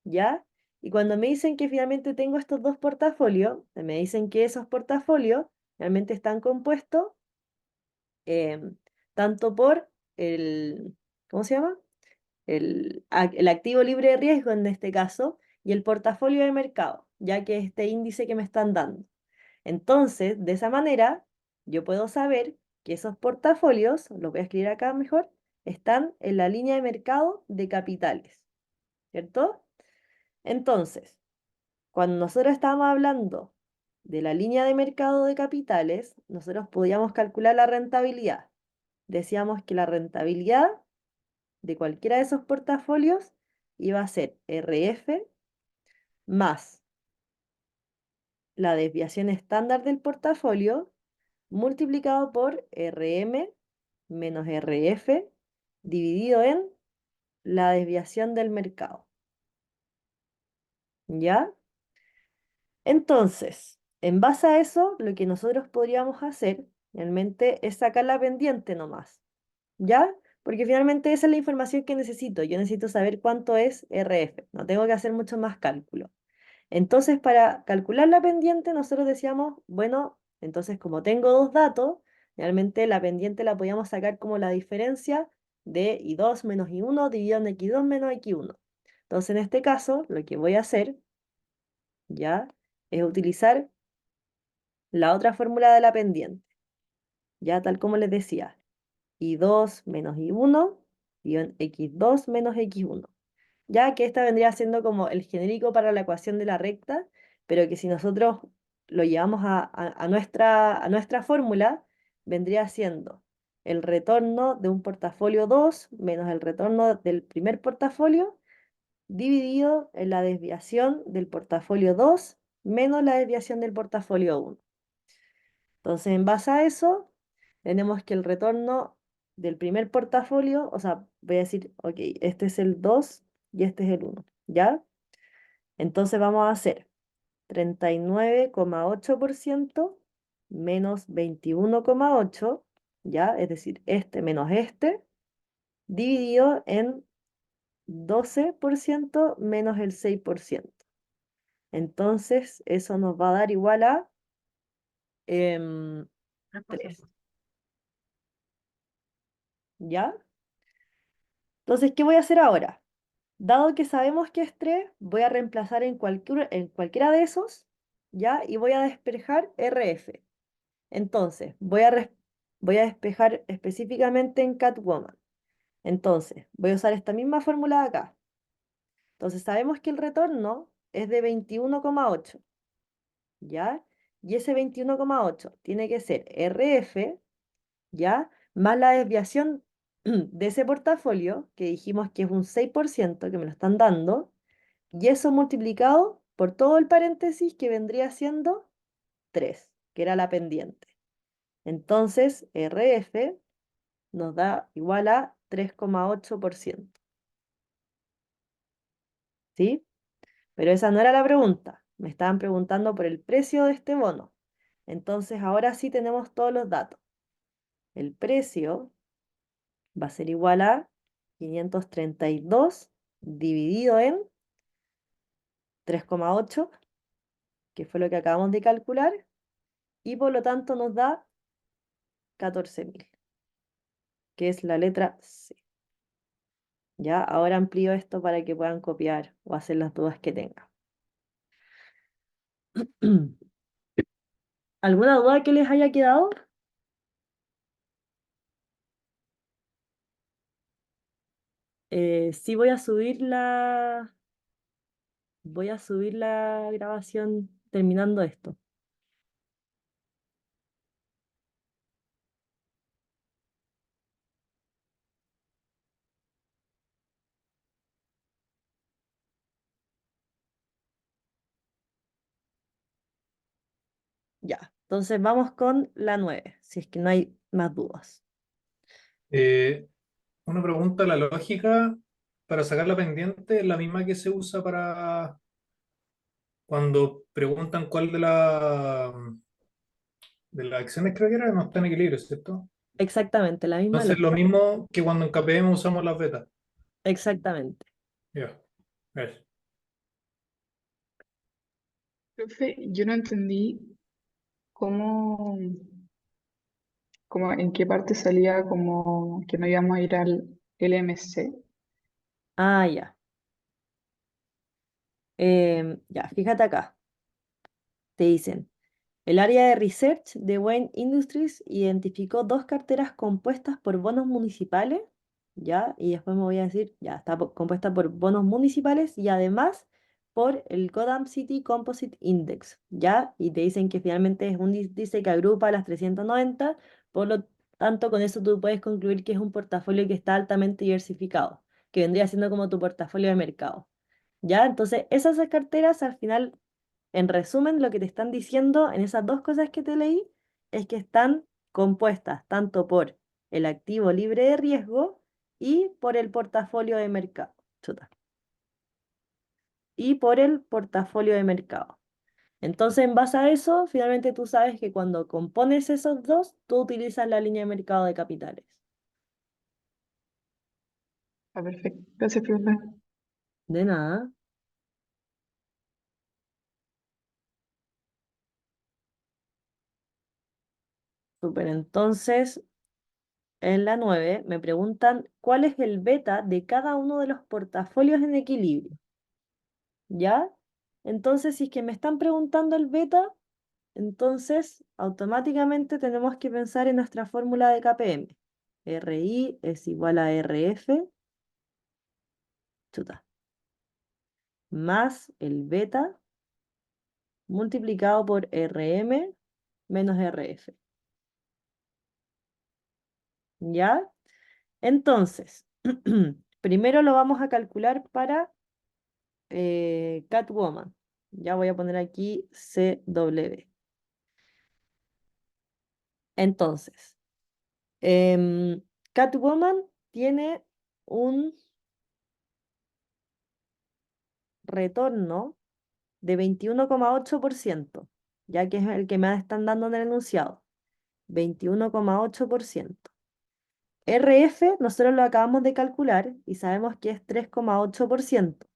¿ya? Y cuando me dicen que finalmente tengo estos dos portafolios, me dicen que esos portafolios realmente están compuestos em, tanto por el, ¿cómo se llama? El activo libre de riesgo en este caso y el portafolio de mercado, ya que es este índice que me están dando. Entonces, de esa manera, yo puedo saber que esos portafolios, los voy a escribir acá mejor, están en la línea de mercado de capitales, ¿cierto? Entonces, cuando nosotros estábamos hablando de la línea de mercado de capitales, nosotros podíamos calcular la rentabilidad. Decíamos que la rentabilidad de cualquiera de esos portafolios iba a ser RF más la desviación estándar del portafolio multiplicado por RM menos RF dividido en la desviación del mercado. ¿Ya? Entonces, en base a eso, lo que nosotros podríamos hacer realmente es sacar la pendiente nomás. ¿Ya? Porque finalmente esa es la información que necesito. Yo necesito saber cuánto es RF. No tengo que hacer mucho más cálculo. Entonces, para calcular la pendiente, nosotros decíamos, bueno, entonces como tengo dos datos, realmente la pendiente la podíamos sacar como la diferencia de I2 menos I1 dividido en X2 menos X1. Entonces, en este caso, lo que voy a hacer, ya, es utilizar la otra fórmula de la pendiente, ya tal como les decía, I2 menos I1 dividido en X2 menos X1. Ya que esta vendría siendo como el genérico para la ecuación de la recta, pero que si nosotros lo llevamos a nuestra fórmula, vendría siendo el retorno de un portafolio 2 menos el retorno del primer portafolio dividido en la desviación del portafolio 2 menos la desviación del portafolio 1. Entonces, en base a eso, tenemos que el retorno del primer portafolio, o sea, voy a decir, ok, este es el 2 y este es el 1, ¿ya? Entonces vamos a hacer 39,8% menos 21,8, ¿ya? Es decir, este menos este, dividido en 12% menos el 6%. Entonces, eso nos va a dar igual a 3, ¿ya? Entonces, ¿qué voy a hacer ahora? Dado que sabemos que es 3, voy a reemplazar en cualquiera de esos, ¿ya? Y voy a despejar RF. Entonces, voy a despejar específicamente en Catwoman. Entonces, voy a usar esta misma fórmula de acá. Entonces, sabemos que el retorno es de 21,8, ¿ya? Y ese 21,8 tiene que ser RF, ¿ya? Más la desviación de ese portafolio, que dijimos que es un 6%, que me lo están dando, y eso multiplicado por todo el paréntesis que vendría siendo 3, que era la pendiente. Entonces, RF nos da igual a 3,8%. ¿Sí? Pero esa no era la pregunta. Me estaban preguntando por el precio de este bono. Entonces, ahora sí tenemos todos los datos. El precio va a ser igual a 532 dividido en 3,8, que fue lo que acabamos de calcular, y por lo tanto nos da 14.000, que es la letra C. Ya, ahora amplío esto para que puedan copiar o hacer las dudas que tengan. ¿Alguna duda que les haya quedado? Sí voy a subir la grabación terminando esto. Ya, entonces vamos con la 9, si es que no hay más dudas. Eh, una pregunta, la lógica para sacar la pendiente es la misma que se usa para cuando preguntan cuál de las acciones creo que era, no está en equilibrio, ¿cierto? Exactamente, la misma Entonces lo lógica. mismo que cuando en KPM usamos las betas. Exactamente. Ya, eso. Profe, yo no entendí cómo, cómo en qué parte salía como que no íbamos a ir al LMC. Ah, ya. Ya, fíjate acá. Te dicen, el área de research de Wayne Industries identificó dos carteras compuestas por bonos municipales, ¿ya? Y después me voy a decir, ya, está compuesta por bonos municipales y además por el Gotham City Composite Index, ¿ya? Y te dicen que finalmente es un índice que agrupa a las 390, por lo tanto con eso tú puedes concluir que es un portafolio que está altamente diversificado, que vendría siendo como tu portafolio de mercado, ¿ya? Entonces esas carteras al final en resumen, lo que te están diciendo en esas dos cosas que te leí es que están compuestas tanto por el activo libre de riesgo y por el portafolio de mercado. Chuta. Y por el portafolio de mercado. Entonces, en base a eso, finalmente tú sabes que cuando compones esos dos, tú utilizas la línea de mercado de capitales. Ah, perfecto. Gracias, profe. De nada. Súper. Entonces, en la 9 me preguntan cuál es el beta de cada uno de los portafolios en equilibrio. ¿Ya? Entonces, si es que me están preguntando el beta, entonces automáticamente tenemos que pensar en nuestra fórmula de KPM. RI es igual a RF, chuta, más el beta multiplicado por RM menos RF. ¿Ya? Entonces, primero lo vamos a calcular para Catwoman. Ya voy a poner aquí CW. Entonces, Catwoman tiene un retorno de 21,8%, ya que es el que me están dando en el enunciado. 21,8%. RF, nosotros lo acabamos de calcular y sabemos que es 3,8%.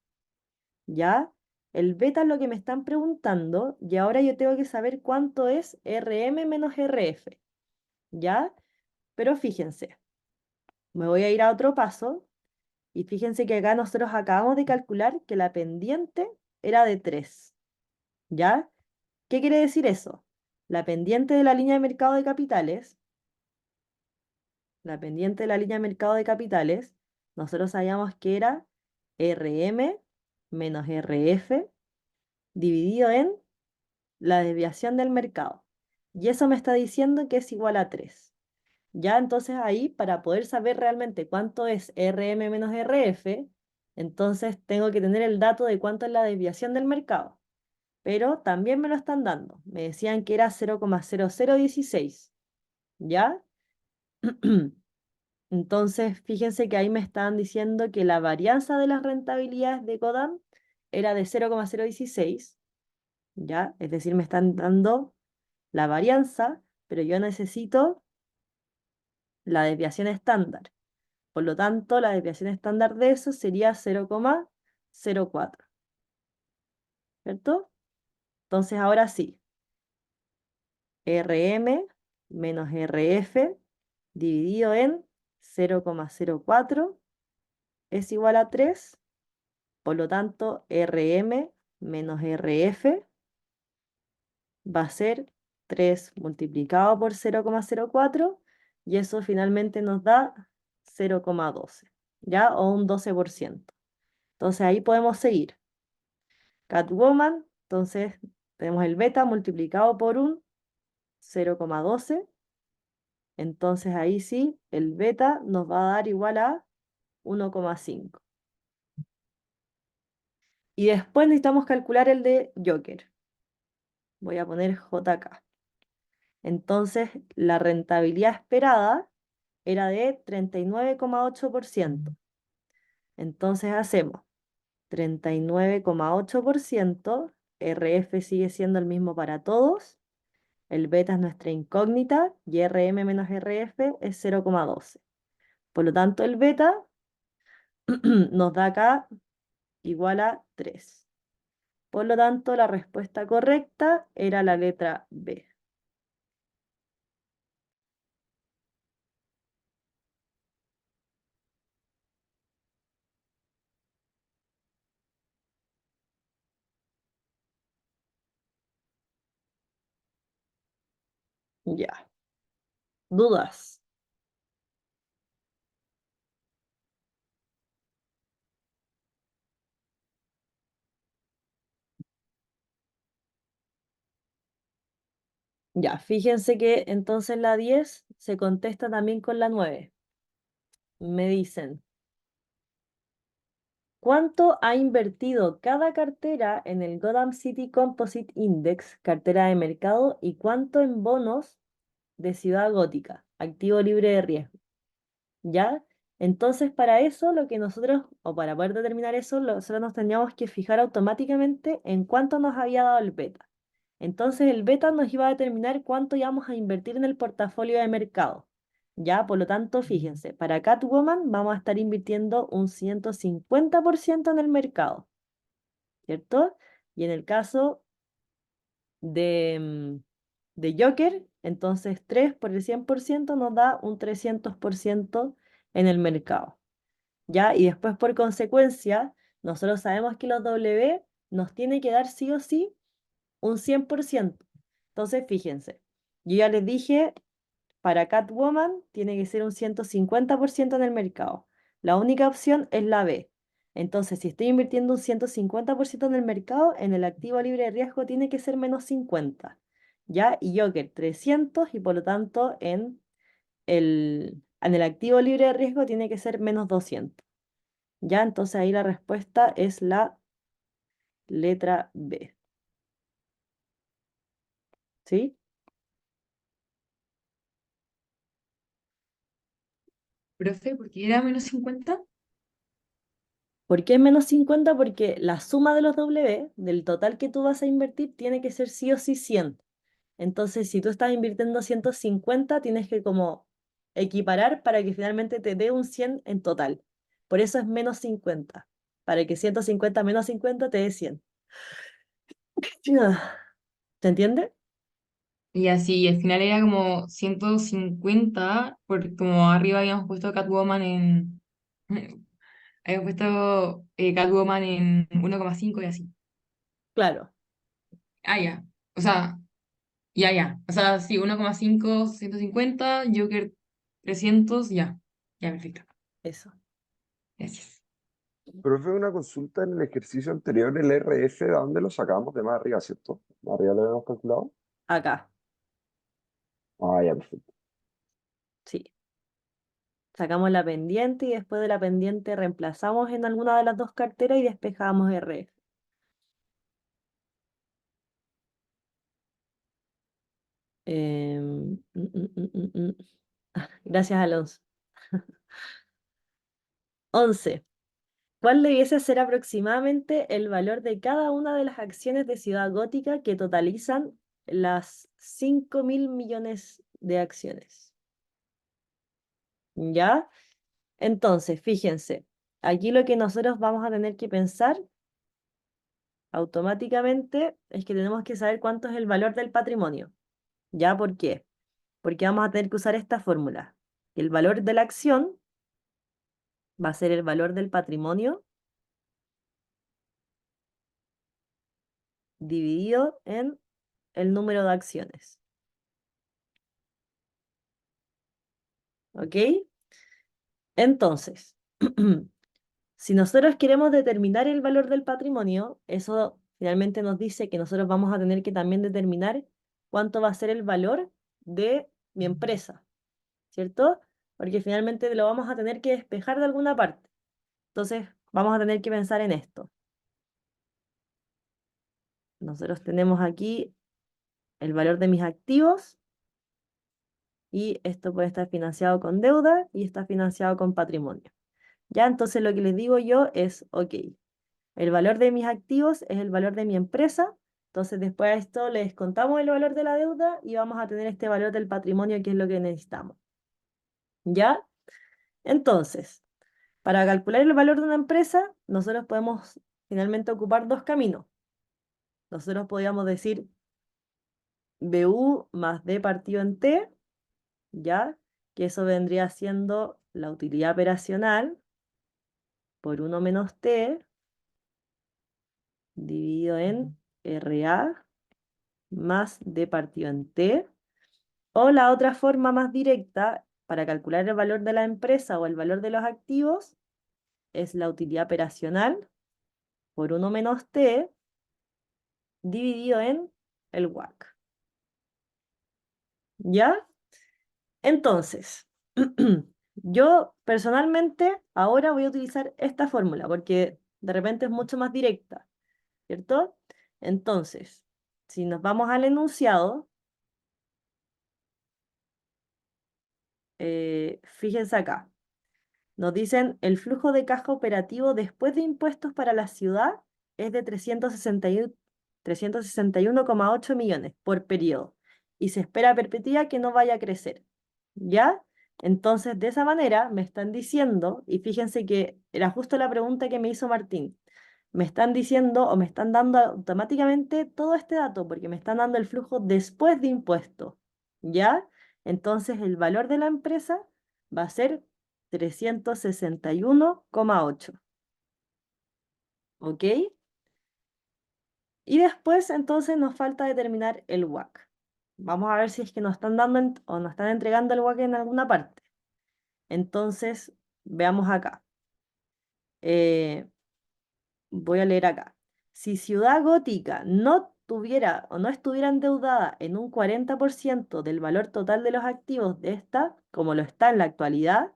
¿Ya? El beta es lo que me están preguntando y ahora yo tengo que saber cuánto es RM menos RF. ¿Ya? Pero fíjense, me voy a ir a otro paso. Y fíjense que acá nosotros acabamos de calcular que la pendiente era de 3, ¿ya? ¿Qué quiere decir eso? La pendiente de la línea de mercado de capitales, la pendiente de la línea de mercado de capitales, nosotros sabíamos que era RM menos RF dividido en la desviación del mercado. Y eso me está diciendo que es igual a 3. Ya, entonces ahí, para poder saber realmente cuánto es RM menos RF, entonces tengo que tener el dato de cuánto es la desviación del mercado. Pero también me lo están dando. Me decían que era 0,0016. ¿Ya? Entonces, fíjense que ahí me estaban diciendo que la varianza de las rentabilidades de Codan era de 0,016. ¿Ya? Es decir, me están dando la varianza, pero yo necesito la desviación estándar. Por lo tanto, la desviación estándar de eso sería 0,04. ¿Cierto? Entonces, ahora sí, RM menos RF dividido en 0,04 es igual a 3. Por lo tanto, RM menos RF va a ser 3 multiplicado por 0,04 y eso finalmente nos da 0,12, ¿ya? O un 12%. Entonces ahí podemos seguir. Catwoman, entonces tenemos el beta multiplicado por un 0,12. Entonces ahí sí, el beta nos va a dar igual a 1,5. Y después necesitamos calcular el de Joker. Voy a poner JK. Entonces, la rentabilidad esperada era de 39,8%. Entonces hacemos 39,8%, RF sigue siendo el mismo para todos, el beta es nuestra incógnita y RM menos RF es 0,12. Por lo tanto, el beta nos da acá igual a 3. Por lo tanto, la respuesta correcta era la letra B. Ya. ¿Dudas? Ya, fíjense que entonces la 10 se contesta también con la 9. Me dicen, ¿cuánto ha invertido cada cartera en el Gotham City Composite Index, cartera de mercado, y cuánto en bonos de Ciudad Gótica, activo libre de riesgo? ¿Ya? Entonces, para eso, lo que nosotros, o para poder determinar eso, nosotros nos tendríamos que fijar automáticamente en cuánto nos había dado el beta. Entonces, el beta nos iba a determinar cuánto íbamos a invertir en el portafolio de mercado. ¿Ya? Por lo tanto, fíjense, para Catwoman vamos a estar invirtiendo un 150% en el mercado, ¿cierto? Y en el caso de, de Joker, entonces 3 por el 100% nos da un 300% en el mercado, ¿ya? Y después, por consecuencia, nosotros sabemos que los W nos tiene que dar sí o sí un 100%. Entonces, fíjense, yo ya les dije, para Catwoman tiene que ser un 150% en el mercado. La única opción es la B. Entonces, si estoy invirtiendo un 150% en el mercado, en el activo libre de riesgo tiene que ser menos 50. ¿Ya? Y Joker 300 y por lo tanto en el activo libre de riesgo tiene que ser menos 200. ¿Ya? Entonces ahí la respuesta es la letra B. ¿Sí? Profe, ¿por qué era -50? ¿Por qué es menos 50? Porque la suma de los W, del total que tú vas a invertir, tiene que ser sí o sí 100. Entonces, si tú estás invirtiendo 150, tienes que como equiparar para que finalmente te dé un 100 en total. Por eso es menos 50, para que 150 menos 50 te dé 100. Ah, ¿se entiende? Y así, al final era como 150, porque como arriba habíamos puesto Catwoman en... habíamos puesto Catwoman en 1,5 y así. Claro, Ah, ya. O sea, ya. O sea, sí, 1,5, 150, Joker 300, ya. Ya, perfecto. eso. Gracias. Profe, una consulta en el ejercicio anterior, el RF, ¿de dónde lo sacamos? De más arriba, ¿cierto? ¿Más arriba lo habíamos calculado? Acá, Ah, ya, perfecto. sí. Sacamos la pendiente y después de la pendiente reemplazamos en alguna de las dos carteras y despejamos RF. Gracias, Alonso. 11. ¿Cuál debiese ser aproximadamente el valor de cada una de las acciones de Ciudad Gótica que totalizan las 5.000 millones de acciones? ¿Ya? Entonces, fíjense, aquí lo que nosotros vamos a tener que pensar automáticamente es que tenemos que saber cuánto es el valor del patrimonio. ¿Ya? ¿Por qué? Porque vamos a tener que usar esta fórmula. El valor de la acción va a ser el valor del patrimonio dividido en el número de acciones. ¿Ok? Entonces, si nosotros queremos determinar el valor del patrimonio, eso finalmente nos dice que nosotros vamos a tener que también determinar cuánto va a ser el valor de mi empresa, ¿cierto? Porque finalmente lo vamos a tener que despejar de alguna parte. Entonces, vamos a tener que pensar en esto. Nosotros tenemos aquí el valor de mis activos y esto puede estar financiado con deuda y está financiado con patrimonio. Ya, entonces lo que les digo yo es, ok, el valor de mis activos es el valor de mi empresa, entonces después a esto le descontamos el valor de la deuda y vamos a tener este valor del patrimonio que es lo que necesitamos. ¿Ya? Entonces, para calcular el valor de una empresa, nosotros podemos finalmente ocupar dos caminos. Nosotros podríamos decir BU más D partido en T, ¿ya? Que eso vendría siendo la utilidad operacional por 1 menos T dividido en RA más D partido en T. O la otra forma más directa para calcular el valor de la empresa o el valor de los activos es la utilidad operacional por 1 menos T dividido en el WACC. ¿Ya? Entonces, yo personalmente ahora voy a utilizar esta fórmula porque de repente es mucho más directa, ¿cierto? Entonces, si nos vamos al enunciado, fíjense acá, nos dicen el flujo de caja operativo después de impuestos para la ciudad es de 361,8 millones por periodo y se espera a perpetuidad que no vaya a crecer. ¿Ya? Entonces, de esa manera me están diciendo, y fíjense que era justo la pregunta que me hizo Martín, me están diciendo o me están dando automáticamente todo este dato porque me están dando el flujo después de impuestos. ¿Ya? Entonces, el valor de la empresa va a ser 361,8. ¿Ok? Y después, entonces, nos falta determinar el WACC. Vamos a ver si es que nos están dando o nos están entregando el WACC en alguna parte. Entonces, veamos acá. Voy a leer acá. Si Ciudad Gótica no tuviera o no estuviera endeudada en un 40% del valor total de los activos de esta, como lo está en la actualidad,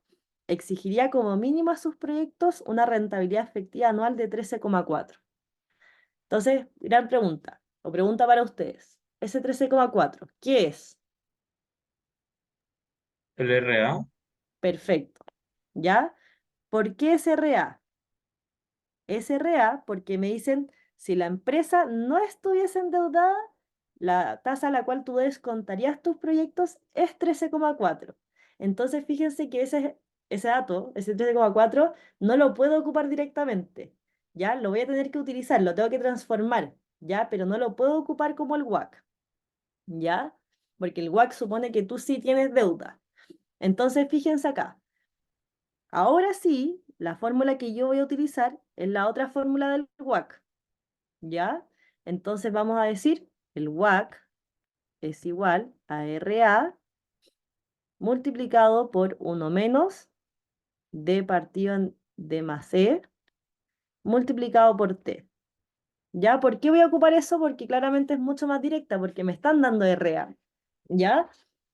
exigiría como mínimo a sus proyectos una rentabilidad efectiva anual de 13,4. Entonces, gran pregunta, o pregunta para ustedes. Ese 13,4, ¿qué es? El RA, Perfecto. ¿Ya? ¿Por qué SRA? SRA porque me dicen, si la empresa no estuviese endeudada, la tasa a la cual tú descontarías tus proyectos es 13,4. Entonces, fíjense que ese dato, ese 13,4, no lo puedo ocupar directamente, ¿ya? Lo voy a tener que utilizar, lo tengo que transformar, ¿ya? Pero no lo puedo ocupar como el WACC, ¿ya? Porque el WACC supone que tú sí tienes deuda. Entonces, fíjense acá. Ahora sí, la fórmula que yo voy a utilizar es la otra fórmula del WACC, ¿ya? Entonces vamos a decir, el WACC es igual a RA multiplicado por 1 menos D partido en D más E multiplicado por T. ¿Ya? ¿Por qué voy a ocupar eso? Porque claramente es mucho más directa, porque me están dando RA, ¿ya?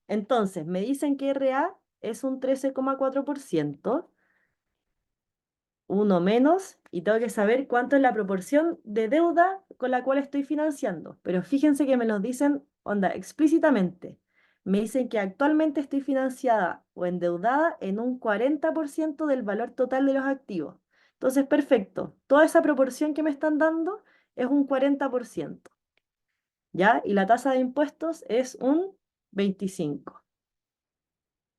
Entonces, me dicen que RA es un 13,4%. 1 menos, y tengo que saber cuánto es la proporción de deuda con la cual estoy financiando. Pero fíjense que me lo dicen, onda, explícitamente. Me dicen que actualmente estoy financiada o endeudada en un 40% del valor total de los activos. Entonces, perfecto. Toda esa proporción que me están dando es un 40%. ¿Ya? Y la tasa de impuestos es un 25%.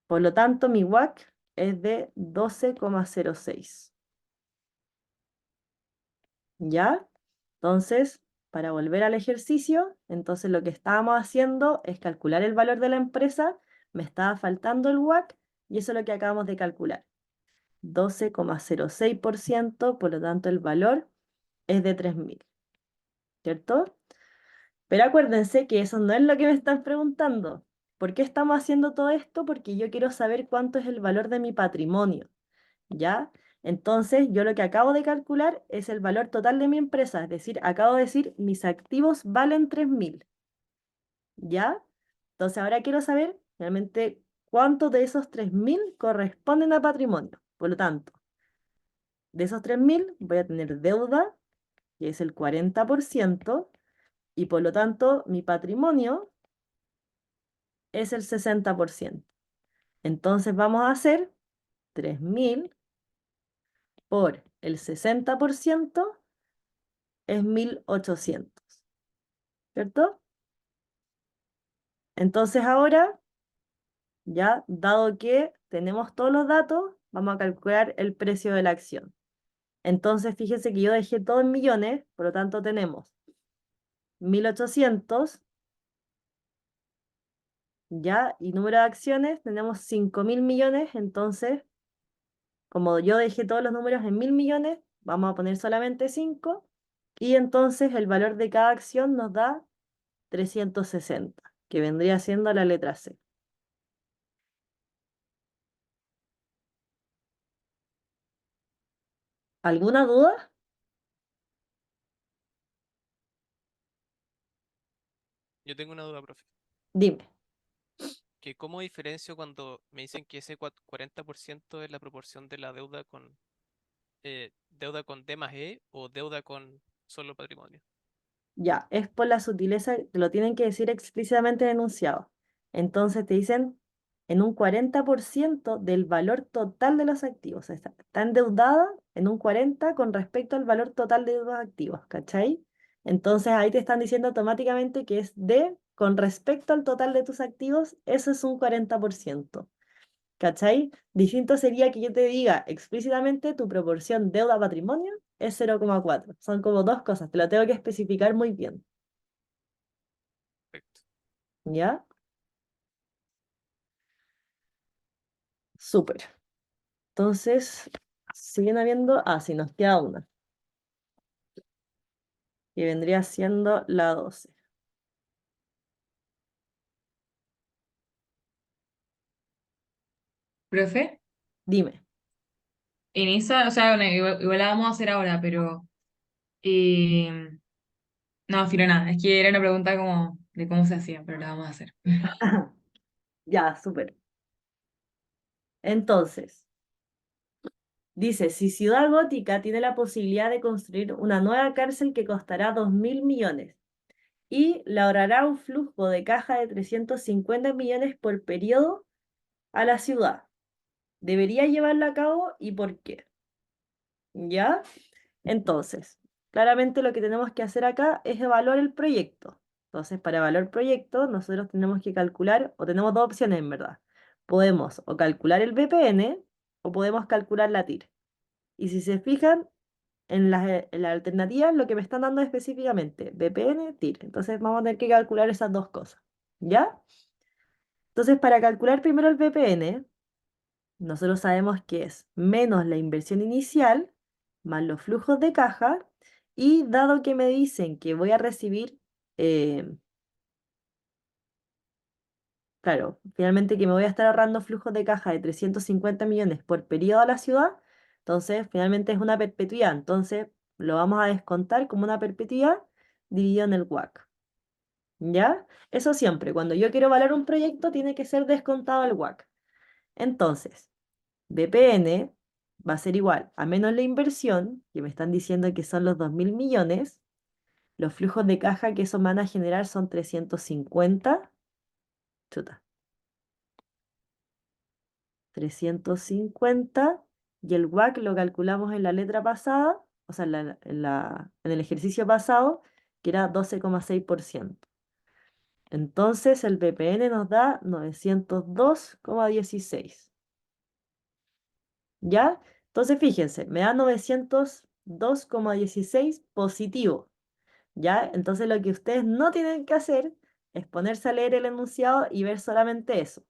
Por lo tanto, mi WACC es de 12,06. ¿Ya? Entonces, para volver al ejercicio, entonces lo que estábamos haciendo es calcular el valor de la empresa, me estaba faltando el WACC y eso es lo que acabamos de calcular. 12,06%, por lo tanto el valor es de 3.000, ¿cierto? Pero acuérdense que eso no es lo que me están preguntando. ¿Por qué estamos haciendo todo esto? Porque yo quiero saber cuánto es el valor de mi patrimonio. ¿Ya? Entonces, yo lo que acabo de calcular es el valor total de mi empresa, es decir, acabo de decir, mis activos valen 3.000, ¿ya? Entonces, ahora quiero saber realmente cuántos de esos 3.000 corresponden a patrimonio. Por lo tanto, de esos 3.000 voy a tener deuda, que es el 40%, y por lo tanto, mi patrimonio es el 60%. Entonces vamos a hacer 3.000 por el 60% es 1.800, ¿cierto? Entonces ahora, ya dado que tenemos todos los datos, vamos a calcular el precio de la acción. Entonces fíjense que yo dejé todo en millones, por lo tanto tenemos 1.800, ya, y número de acciones, tenemos 5.000 millones, entonces, como yo dejé todos los números en 1.000 millones, vamos a poner solamente 5, y entonces el valor de cada acción nos da 360, que vendría siendo la letra C. ¿Alguna duda? Yo tengo una duda, profe. Dime. Que ¿cómo diferencio cuando me dicen que ese 40% es la proporción de la deuda con D más E o deuda con solo patrimonio? Ya, es por la sutileza, te lo tienen que decir explícitamente en el enunciado. Entonces te dicen en un 40% del valor total de los activos. O sea, está endeudada en un 40 con respecto al valor total de los activos, ¿cachai? Entonces ahí te están diciendo automáticamente que es de con respecto al total de tus activos, eso es un 40%. ¿Cachai? Distinto sería que yo te diga explícitamente tu proporción deuda-patrimonio es 0,4. Son como dos cosas, te lo tengo que especificar muy bien. Perfecto. ¿Ya? Súper. Entonces, siguen habiendo... Ah, sí, nos queda una. Que vendría siendo la 12. Profe, Dime. en esa, o sea, bueno, igual la vamos a hacer ahora, pero eh, no, filo nada, es que era una pregunta como de cómo se hacía, pero la vamos a hacer. Ya, súper. Entonces, dice, si Ciudad Gótica tiene la posibilidad de construir una nueva cárcel que costará 2.000 millones y logrará un flujo de caja de 350 millones por periodo a la ciudad. ¿Debería llevarla a cabo y por qué? ¿Ya? Entonces, claramente lo que tenemos que hacer acá es evaluar el proyecto. Entonces, para evaluar el proyecto, nosotros tenemos que calcular, o tenemos dos opciones en verdad. Podemos o calcular el BPN o podemos calcular la TIR. Y si se fijan, en las alternativas lo que me están dando específicamente, BPN, TIR. Entonces vamos a tener que calcular esas dos cosas. ¿Ya? Entonces, para calcular primero el BPN, nosotros sabemos que es menos la inversión inicial, más los flujos de caja, y dado que me dicen que voy a recibir, eh, claro, finalmente que me voy a estar ahorrando flujos de caja de 350 millones por periodo a la ciudad, entonces finalmente es una perpetuidad, entonces lo vamos a descontar como una perpetuidad dividido en el WACC. ¿Ya? Eso siempre, cuando yo quiero evaluar un proyecto, tiene que ser descontado el WACC. Entonces, BPN va a ser igual a menos la inversión, que me están diciendo que son los 2.000 millones, los flujos de caja que eso me van a generar son 350, chuta, 350, y el WACC lo calculamos en la letra pasada, o sea, en el ejercicio pasado, que era 12,6%. Entonces el BPN nos da 902,16. ¿Ya? Entonces fíjense, me da 902,16 positivo. ¿Ya? Entonces lo que ustedes no tienen que hacer es ponerse a leer el enunciado y ver solamente eso.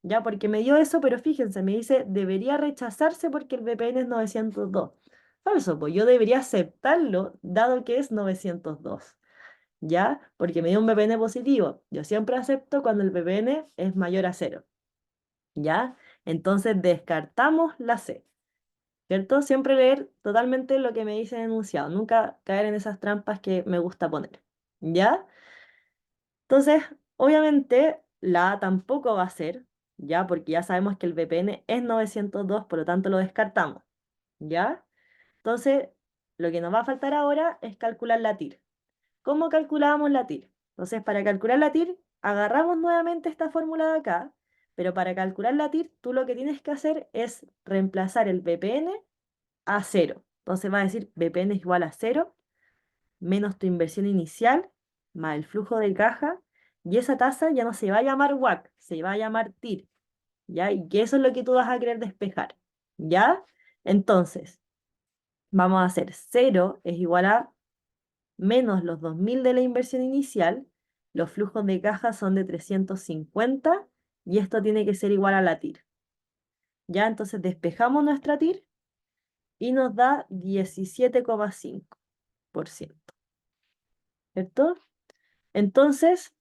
¿Ya? Porque me dio eso, pero fíjense, me dice, debería rechazarse porque el VPN es 902. Falso, pues yo debería aceptarlo dado que es 902. ¿Ya? Porque me dio un VPN positivo. Yo siempre acepto cuando el VPN es mayor a cero. ¿Ya? Entonces descartamos la C. ¿Cierto? Siempre leer totalmente lo que me dice el enunciado, nunca caer en esas trampas que me gusta poner. ¿Ya? Entonces, obviamente, la A tampoco va a ser, ¿ya? Porque ya sabemos que el VPN es 902, por lo tanto lo descartamos. ¿Ya? Entonces, lo que nos va a faltar ahora es calcular la TIR. ¿Cómo calculamos la TIR? Entonces, para calcular la TIR, agarramos nuevamente esta fórmula de acá, pero para calcular la TIR, tú lo que tienes que hacer es reemplazar el BPN a cero. Entonces va a decir BPN es igual a cero, menos tu inversión inicial, más el flujo de caja, y esa tasa ya no se va a llamar WACC, se va a llamar TIR, ¿ya? Y que eso es lo que tú vas a querer despejar, ¿ya? Entonces, vamos a hacer cero es igual a menos los 2.000 de la inversión inicial, los flujos de caja son de 350 y esto tiene que ser igual a la TIR. Ya, entonces despejamos nuestra TIR y nos da 17,5%, ¿cierto? Entonces,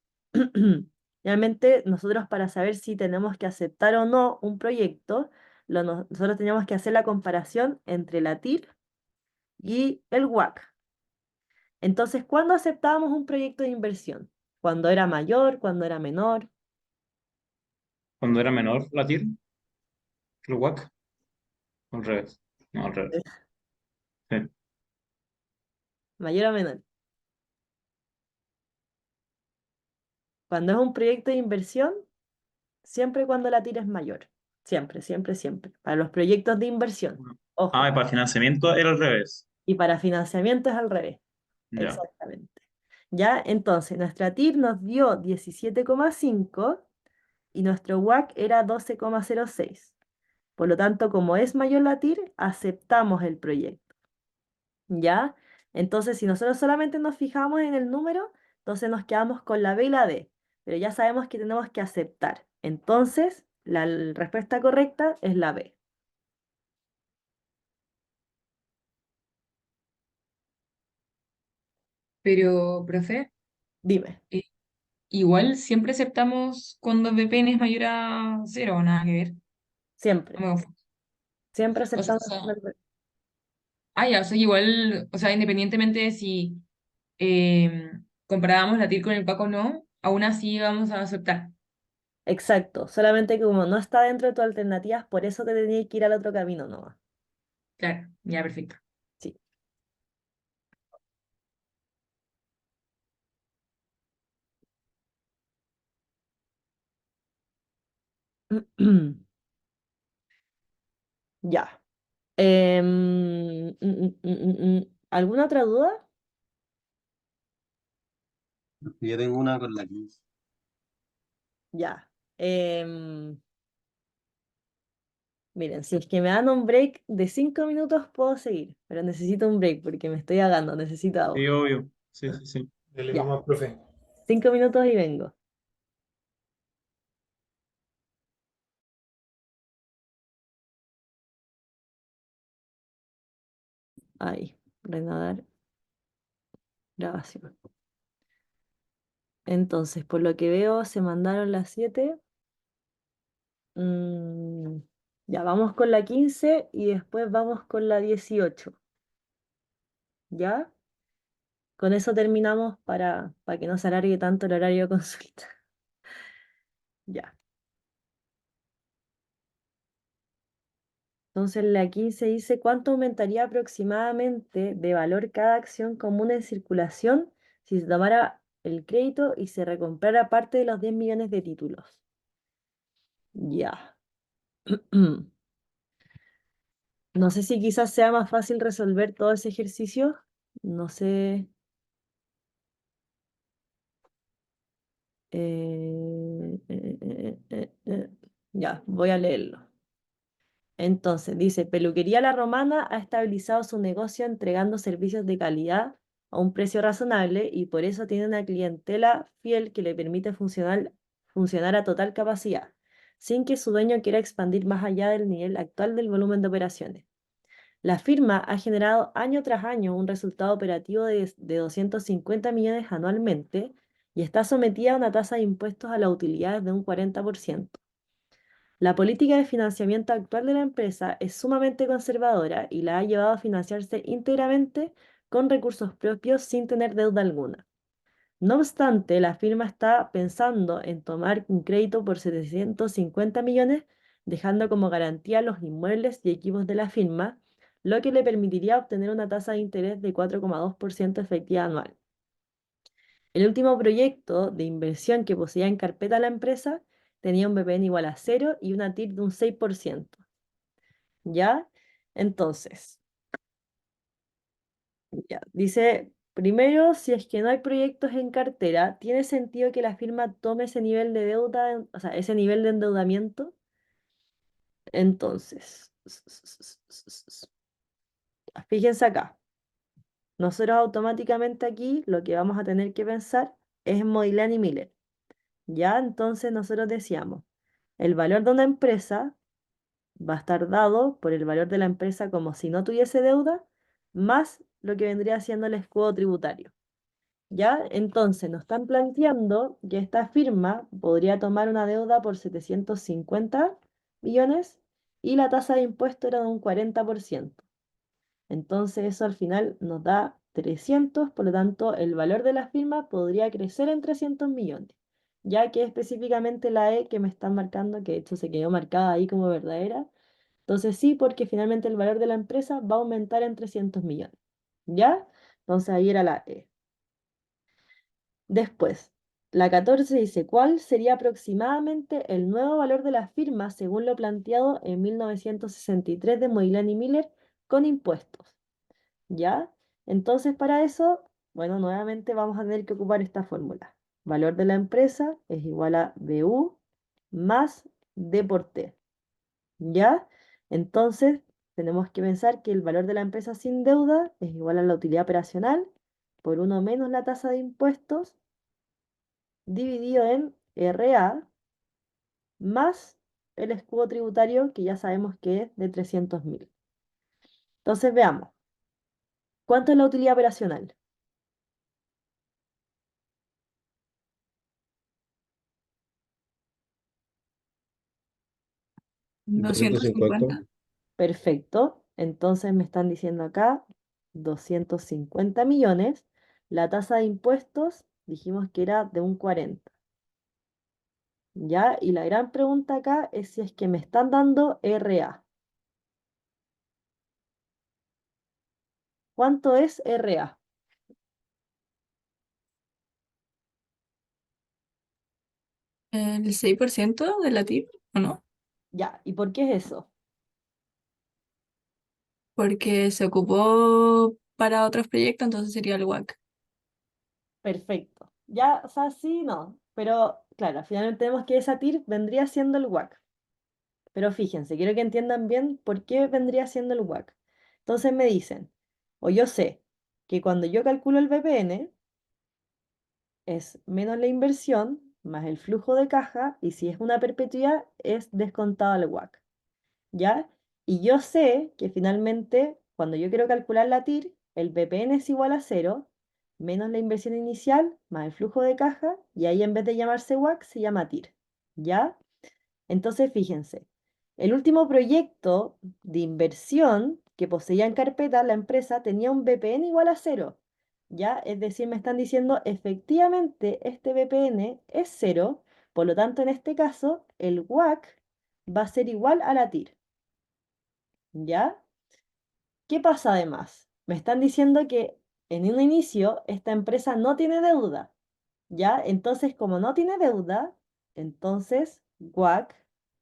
realmente nosotros para saber si tenemos que aceptar o no un proyecto, nosotros teníamos que hacer la comparación entre la TIR y el WACC. Entonces, ¿cuándo aceptábamos un proyecto de inversión? ¿Cuando era mayor? ¿Cuando era menor? Cuando era menor la TIR, el WACC, al revés. No, al revés. Sí. ¿Mayor o menor? Cuando es un proyecto de inversión, siempre cuando la TIR es mayor. Siempre, siempre, siempre. Para los proyectos de inversión. Ah, y Ojo. para financiamiento era al revés. Y para financiamiento es al revés. Ya. Exactamente. Ya, entonces, nuestra TIR nos dio 17,5 y nuestro WACC era 12,06. Por lo tanto, como es mayor la TIR, aceptamos el proyecto. ¿Ya? Entonces, si nosotros solamente nos fijamos en el número, entonces nos quedamos con la B y la D. Pero ya sabemos que tenemos que aceptar. Entonces, la respuesta correcta es la B. Pero, profe, Dime, eh, igual siempre aceptamos cuando VPN es mayor a cero, nada que ver. No siempre. me confundo. Siempre O aceptamos. sea, ya, o sea, igual, o sea, independientemente de si comparábamos la TIR con el PAC o no, aún así vamos a aceptar. Exacto. Solamente que como no está dentro de tus alternativas, por eso te tenías que ir al otro camino nomás. Claro, ya, perfecto. Sí. Ya. ¿Alguna otra duda? Yo tengo una con la 15. Ya. Miren, si es que me dan un break de 5 minutos, puedo seguir, pero necesito un break porque me estoy ahogando, necesito Sí, agua. obvio. Sí, sí, sí. Dele Ya, nomás, profe. 5 minutos y vengo. Ahí, renadar, grabación. Entonces, por lo que veo, se mandaron las 7. Mm, ya, vamos con la 15 y después vamos con la 18. ¿Ya? Con eso terminamos para que no se alargue tanto el horario de consulta. Ya. Entonces la 15 dice, ¿cuánto aumentaría aproximadamente de valor cada acción común en circulación si se tomara el crédito y se recomprara parte de los 10 millones de títulos? Ya. No sé si quizás sea más fácil resolver todo ese ejercicio. No sé. Ya, voy a leerlo. Entonces, dice, Peluquería La Romana ha estabilizado su negocio entregando servicios de calidad a un precio razonable y por eso tiene una clientela fiel que le permite funcionar a total capacidad, sin que su dueño quiera expandir más allá del nivel actual del volumen de operaciones. La firma ha generado año tras año un resultado operativo de 250 millones anualmente y está sometida a una tasa de impuestos a las utilidades de un 40%. La política de financiamiento actual de la empresa es sumamente conservadora y la ha llevado a financiarse íntegramente con recursos propios sin tener deuda alguna. No obstante, la firma está pensando en tomar un crédito por 750 millones, dejando como garantía los inmuebles y equipos de la firma, lo que le permitiría obtener una tasa de interés de 4,2% efectiva anual. El último proyecto de inversión que poseía en carpeta la empresa tenía un BPN igual a 0 y una TIR de un 6%. ¿Ya? Entonces, ya, dice, primero, si es que no hay proyectos en cartera, ¿tiene sentido que la firma tome ese nivel de deuda, o sea, ese nivel de endeudamiento? Entonces, fíjense acá. Nosotros automáticamente aquí lo que vamos a tener que pensar es en Modigliani y Miller. Ya, entonces nosotros decíamos, el valor de una empresa va a estar dado por el valor de la empresa como si no tuviese deuda, más lo que vendría siendo el escudo tributario. ¿Ya? Entonces nos están planteando que esta firma podría tomar una deuda por 750 millones y la tasa de impuesto era de un 40%. Entonces eso al final nos da 300, por lo tanto el valor de la firma podría crecer en 300 millones, ya que específicamente la E que me están marcando, que de hecho se quedó marcada ahí como verdadera. Entonces sí, porque finalmente el valor de la empresa va a aumentar en 300 millones. ¿Ya? Entonces ahí era la E. Después, la 14 dice, ¿cuál sería aproximadamente el nuevo valor de la firma según lo planteado en 1963 de Modigliani y Miller con impuestos? ¿Ya? Entonces, para eso, bueno, nuevamente vamos a tener que ocupar esta fórmula. Valor de la empresa es igual a BU más D por T. ¿Ya? Entonces, tenemos que pensar que el valor de la empresa sin deuda es igual a la utilidad operacional por 1 menos la tasa de impuestos dividido en RA más el escudo tributario que ya sabemos que es de 300.000. Entonces, veamos. ¿Cuánto es la utilidad operacional? Doscientos cincuenta. 250. Perfecto. Entonces me están diciendo acá 250 millones. La tasa de impuestos dijimos que era de un 40. ¿Ya? Y la gran pregunta acá es si es que me están dando RA. ¿Cuánto es RA? ¿El 6% de la TIR o no? Ya. ¿Y por qué es eso? Porque se ocupó para otros proyectos, entonces sería el WAC. Perfecto. Ya, o sea, sí, no. Pero claro, finalmente vemos que esa TIR vendría siendo el WAC. Pero fíjense, quiero que entiendan bien por qué vendría siendo el WAC. Entonces me dicen, o yo sé, que cuando yo calculo el BPN es menos la inversión más el flujo de caja y si es una perpetuidad es descontado el WAC. ¿Ya? Y yo sé que finalmente cuando yo quiero calcular la TIR, el BPN es igual a 0 menos la inversión inicial más el flujo de caja y ahí en vez de llamarse WAC se llama TIR. ¿Ya? Entonces, fíjense, el último proyecto de inversión que poseía en carpeta la empresa tenía un BPN igual a 0, ¿ya? Es decir, me están diciendo, efectivamente, este BPN es 0, por lo tanto, en este caso, el WAC va a ser igual a la TIR, ¿ya? ¿Qué pasa además? Me están diciendo que en un inicio esta empresa no tiene deuda, ¿ya? Entonces, como no tiene deuda, entonces WAC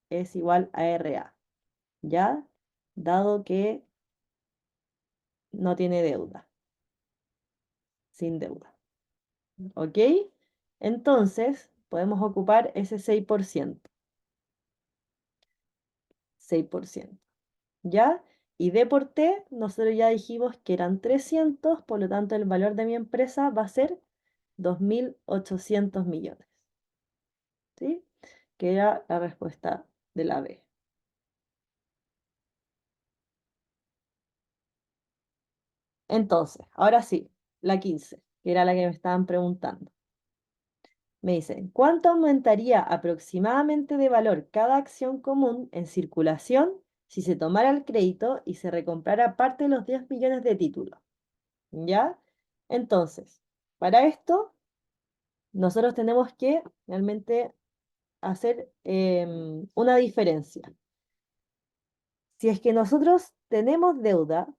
es igual a RA, ¿ya? Dado que no tiene deuda, sin deuda, ¿ok? Entonces, podemos ocupar ese 6%, 6%, ¿ya? Y D por T, nosotros ya dijimos que eran 300, por lo tanto el valor de mi empresa va a ser 2.800 millones, ¿sí? Que era la respuesta de la B. Entonces, ahora sí, la 15, que era la que me estaban preguntando. Me dicen, ¿cuánto aumentaría aproximadamente de valor cada acción común en circulación si se tomara el crédito y se recomprara parte de los 10 millones de títulos? ¿Ya? Entonces, para esto, nosotros tenemos que realmente hacer una diferencia. Si es que nosotros tenemos deuda,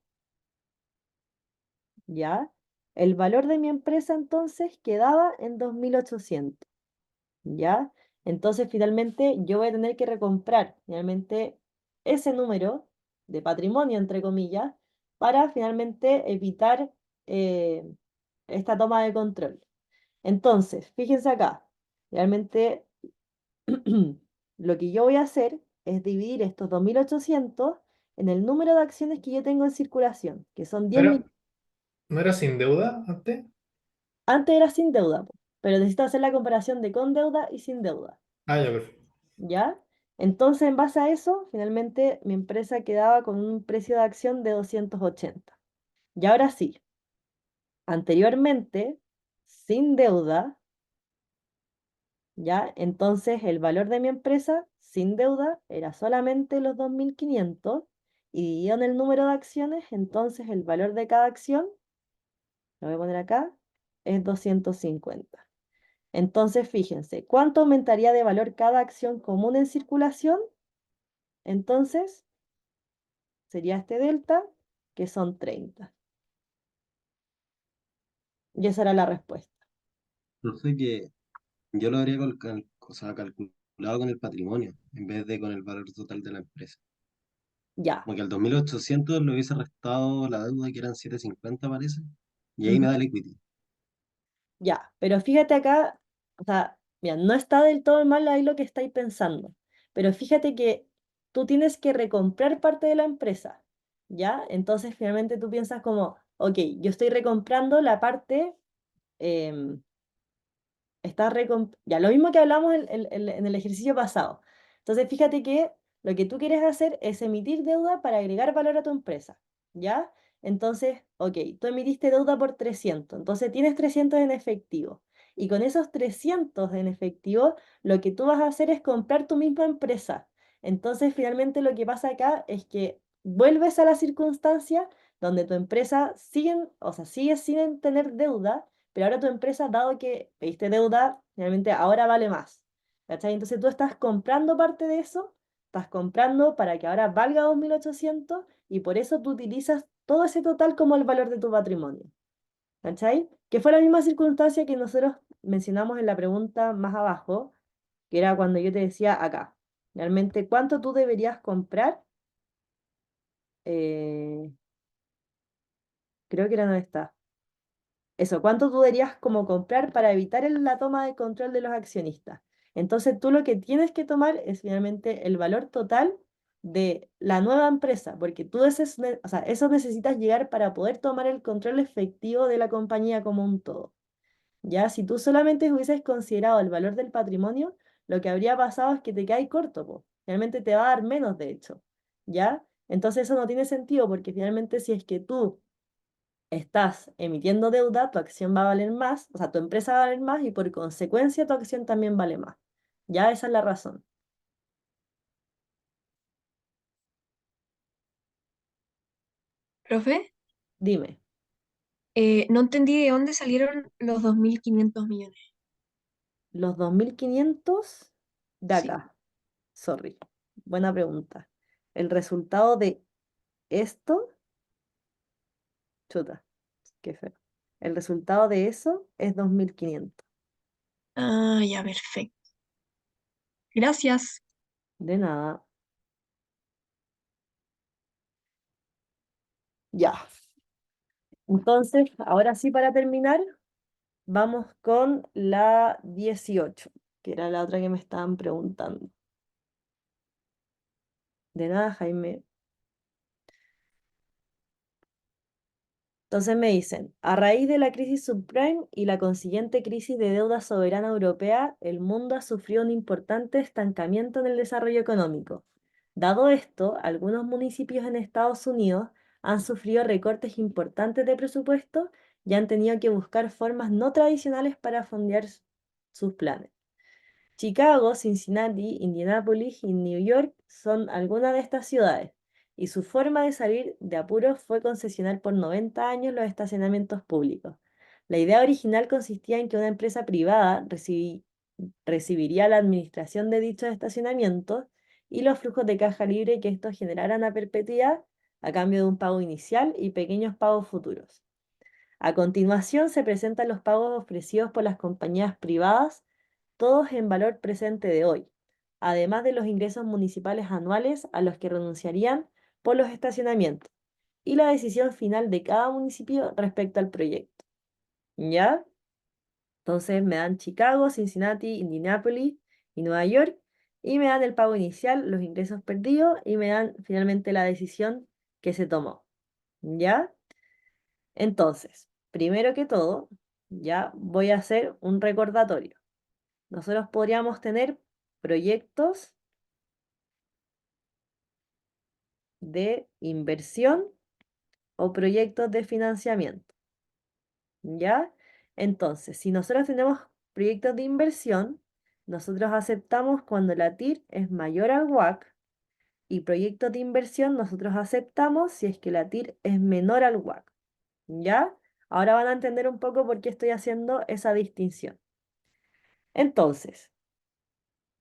¿ya? el valor de mi empresa entonces quedaba en 2.800, ¿ya? Entonces finalmente yo voy a tener que recomprar finalmente ese número de patrimonio, entre comillas, para finalmente evitar eh, esta toma de control. Entonces, fíjense acá, realmente lo que yo voy a hacer es dividir estos 2.800 en el número de acciones que yo tengo en circulación, que son ¿No 10 era, millones. no era sin deuda antes? Antes era sin deuda, po, pero necesito hacer la comparación de con deuda y sin deuda, Ah, ya, perfecto. ¿ya? Entonces, en base a eso, finalmente mi empresa quedaba con un precio de acción de 280. Y ahora sí, anteriormente, sin deuda, ¿ya? Entonces el valor de mi empresa sin deuda era solamente los 2.500 y dividido en el número de acciones, entonces el valor de cada acción, lo voy a poner acá, es 250. Entonces fíjense, ¿cuánto aumentaría de valor cada acción común en circulación? Entonces sería este delta, que son 30. Y esa era la respuesta. No sé que yo lo habría o sea, calculado con el patrimonio en vez de con el valor total de la empresa. Ya. Porque al 2.800 le hubiese restado la deuda que eran 750 parece, y ahí me Ujú. da el equity. Ya, pero fíjate acá, o sea, mira, no está del todo mal ahí lo que estáis pensando, pero fíjate que tú tienes que recomprar parte de la empresa, ¿ya? Entonces finalmente tú piensas como, ok, yo estoy recomprando la parte, em, ya, lo mismo que hablamos en el ejercicio pasado. Entonces, fíjate que lo que tú quieres hacer es emitir deuda para agregar valor a tu empresa, ¿ya? Entonces, ok, tú emitiste deuda por 300, entonces tienes 300 en efectivo. Y con esos 300 en efectivo, lo que tú vas a hacer es comprar tu misma empresa. Entonces, finalmente lo que pasa acá es que vuelves a la circunstancia donde tu empresa sigue, o sea, sigue sin tener deuda, pero ahora tu empresa, dado que pediste deuda, realmente ahora vale más. ¿Cachai? Entonces tú estás comprando parte de eso, estás comprando para que ahora valga 2.800 y por eso tú utilizas todo ese total como el valor de tu patrimonio. ¿Cachai? Que fue la misma circunstancia que nosotros mencionamos en la pregunta más abajo, que era cuando yo te decía acá, realmente cuánto tú deberías comprar, eh, creo que era donde está. Eso, ¿cuánto tú deberías como comprar para evitar la toma de control de los accionistas? Entonces tú lo que tienes que tomar es finalmente el valor total de la nueva empresa, porque tú o sea, eso necesitas llegar para poder tomar el control efectivo de la compañía como un todo. Ya, si tú solamente hubieses considerado el valor del patrimonio, lo que habría pasado es que te quedas corto, po. Realmente te va a dar menos, de hecho. ¿Ya? Entonces eso no tiene sentido porque finalmente si es que tú estás emitiendo deuda, tu acción va a valer más, o sea, tu empresa va a valer más y por consecuencia tu acción también vale más. Ya esa es la razón. Profe, Dime, no entendí de dónde salieron los 2.500 millones. los 2.500 de Sí. acá. Sorry. Buena pregunta. El resultado de esto, chuta, qué feo. El resultado de eso es 2.500. Ah, ya, perfecto. Gracias. De nada. Ya. Entonces, ahora sí, para terminar, vamos con la 18, que era la otra que me estaban preguntando. De nada, Jaime. Entonces me dicen, a raíz de la crisis subprime y la consiguiente crisis de deuda soberana europea, el mundo ha sufrido un importante estancamiento en el desarrollo económico. Dado esto, algunos municipios en Estados Unidos han sufrido recortes importantes de presupuesto y han tenido que buscar formas no tradicionales para fondear sus planes. Chicago, Cincinnati, Indianápolis y New York son algunas de estas ciudades, y su forma de salir de apuros fue concesionar por 90 años los estacionamientos públicos. La idea original consistía en que una empresa privada recibiría la administración de dichos estacionamientos y los flujos de caja libre que estos generaran a perpetuidad a cambio de un pago inicial y pequeños pagos futuros. A continuación se presentan los pagos ofrecidos por las compañías privadas, todos en valor presente de hoy, además de los ingresos municipales anuales a los que renunciarían por los estacionamientos, y la decisión final de cada municipio respecto al proyecto. ¿Ya? Entonces me dan Chicago, Cincinnati, Indianapolis y Nueva York, y me dan el pago inicial, los ingresos perdidos, y me dan finalmente la decisión que se tomó. ¿Ya? Entonces, primero que todo, ya voy a hacer un recordatorio. Nosotros podríamos tener proyectos de inversión o proyectos de financiamiento. ¿Ya? Entonces, si nosotros tenemos proyectos de inversión, nosotros aceptamos cuando la TIR es mayor al WACC, y proyectos de inversión nosotros aceptamos si es que la TIR es menor al WACC. ¿Ya? Ahora van a entender un poco por qué estoy haciendo esa distinción. Entonces,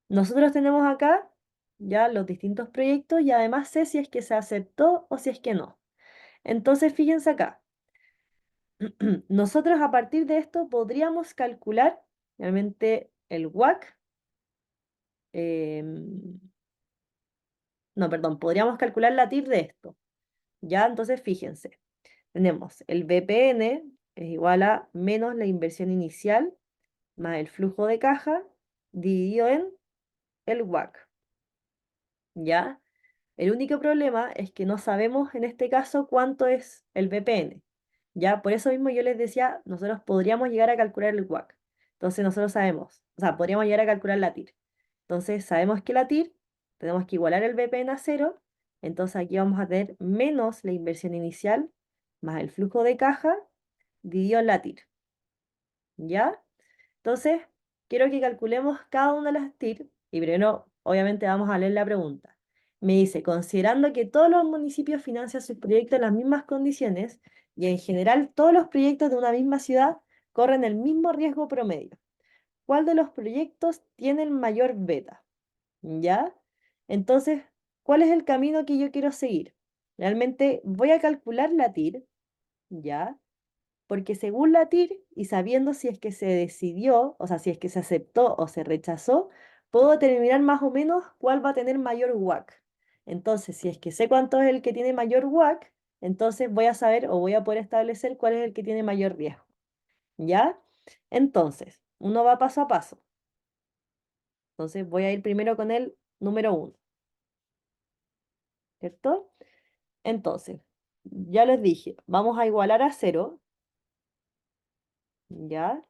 nosotros tenemos acá ya los distintos proyectos y además sé si es que se aceptó o si es que no. Entonces, fíjense acá. Nosotros a partir de esto podríamos calcular realmente el WACC. No, perdón, podríamos calcular la TIR de esto. Ya, entonces fíjense. Tenemos el BPN es igual a menos la inversión inicial más el flujo de caja dividido en el WACC. ¿Ya? El único problema es que no sabemos en este caso cuánto es el BPN. ¿Ya? Por eso mismo yo les decía, nosotros podríamos llegar a calcular el WACC. Entonces nosotros sabemos, o sea, podríamos llegar a calcular la TIR. Entonces sabemos que la TIR, tenemos que igualar el BPN a cero. Entonces aquí vamos a tener menos la inversión inicial más el flujo de caja dividido en la TIR. ¿Ya? Entonces, quiero que calculemos cada una de las TIR y primero, obviamente, vamos a leer la pregunta. Me dice, considerando que todos los municipios financian sus proyectos en las mismas condiciones y en general todos los proyectos de una misma ciudad corren el mismo riesgo promedio, ¿cuál de los proyectos tiene el mayor beta? ¿Ya? Entonces, ¿cuál es el camino que yo quiero seguir? Realmente voy a calcular la TIR, ¿ya? Porque según la TIR y sabiendo si es que se decidió, o sea, si es que se aceptó o se rechazó, puedo determinar más o menos cuál va a tener mayor WACC. Entonces, si es que sé cuánto es el que tiene mayor WACC, entonces voy a saber o voy a poder establecer cuál es el que tiene mayor riesgo. ¿Ya? Entonces, uno va paso a paso. Entonces, voy a ir primero con el número 1, ¿cierto? Entonces, ya les dije, vamos a igualar a 0, ¿ya?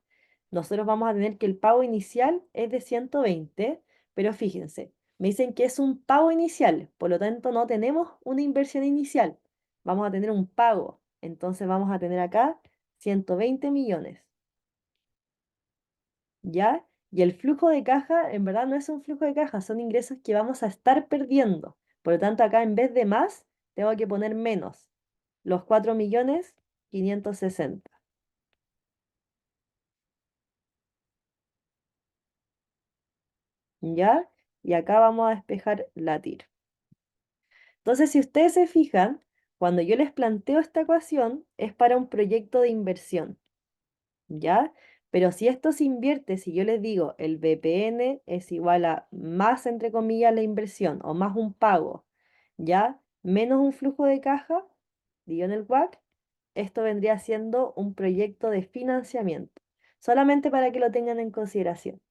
Nosotros vamos a tener que el pago inicial es de 120, pero fíjense, me dicen que es un pago inicial, por lo tanto no tenemos una inversión inicial, vamos a tener un pago, entonces vamos a tener acá 120 millones, ¿ya? Y el flujo de caja, en verdad no es un flujo de caja, son ingresos que vamos a estar perdiendo, por lo tanto acá en vez de más, tengo que poner menos, los 4.560.000. ¿Ya? Y acá vamos a despejar la TIR. Entonces, si ustedes se fijan, cuando yo les planteo esta ecuación, es para un proyecto de inversión, ¿ya? Pero si esto se invierte, si yo les digo el BPN es igual a más, entre comillas, la inversión, o más un pago, ¿ya? Menos un flujo de caja, digo en el WACC, esto vendría siendo un proyecto de financiamiento, solamente para que lo tengan en consideración.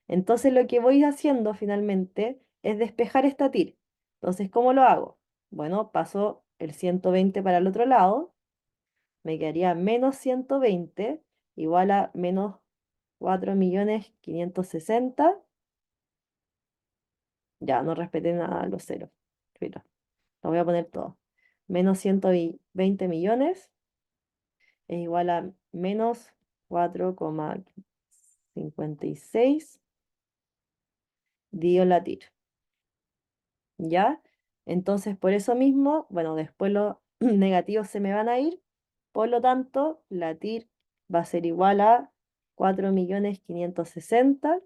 Entonces lo que voy haciendo finalmente es despejar esta TIR. Entonces, ¿cómo lo hago? Bueno, paso el 120 para el otro lado, me quedaría menos 120 igual a menos 4.560.000. Ya, no respeté nada los ceros. Filo, lo voy a poner todo. Menos 120 millones es igual a menos 4,56 dividido la TIR. ¿Ya? Entonces, por eso mismo, bueno, después los negativos se me van a ir, por lo tanto, la TIR va a ser igual a 4.560.000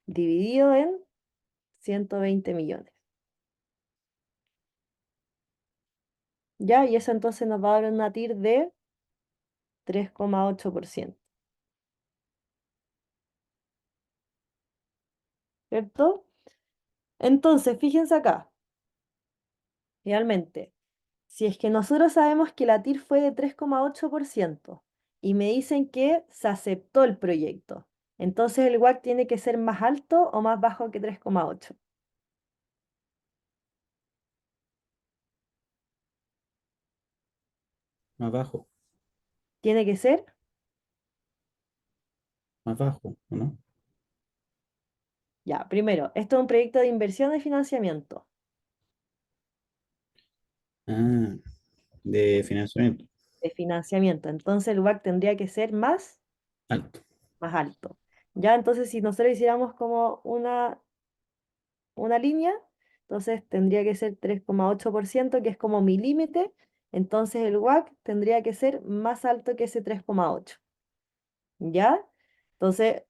dividido en 120 millones. ¿Ya? Y eso entonces nos va a dar una TIR de 3,8%. ¿Cierto? Entonces, fíjense acá. Realmente, si es que nosotros sabemos que la TIR fue de 3,8% y me dicen que se aceptó el proyecto, entonces el WACC tiene que ser más alto o más bajo que 3,8. Más bajo, Tiene que ser, más bajo, ¿o no? ya, primero, esto es un proyecto de inversión de financiamiento. Ah, de financiamiento, De financiamiento. Entonces el WACC tendría que ser alto. más alto. Ya, entonces si nosotros hiciéramos como una línea, entonces tendría que ser 3,8%, que es como mi límite. Entonces el WACC tendría que ser más alto que ese 3,8. ¿Ya? Entonces,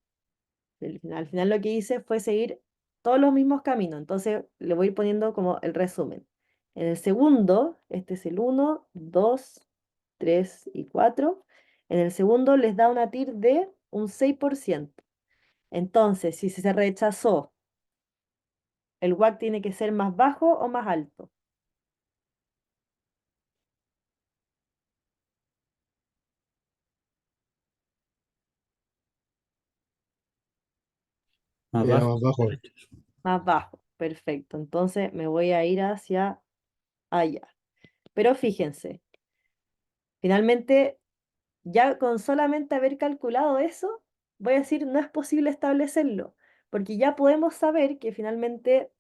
al final lo que hice fue seguir todos los mismos caminos. Entonces le voy a ir poniendo como el resumen. En el segundo, este es el 1, 2, 3 y 4. En el segundo les da una TIR de un 6%. Entonces, si se rechazó, el WACC tiene que ser más bajo o más alto. Más Ya, bajo. más bajo. Más bajo. Perfecto. Entonces me voy a ir hacia allá. Pero fíjense, finalmente, ya con solamente haber calculado eso, voy a decir, no es posible establecerlo, porque ya podemos saber que finalmente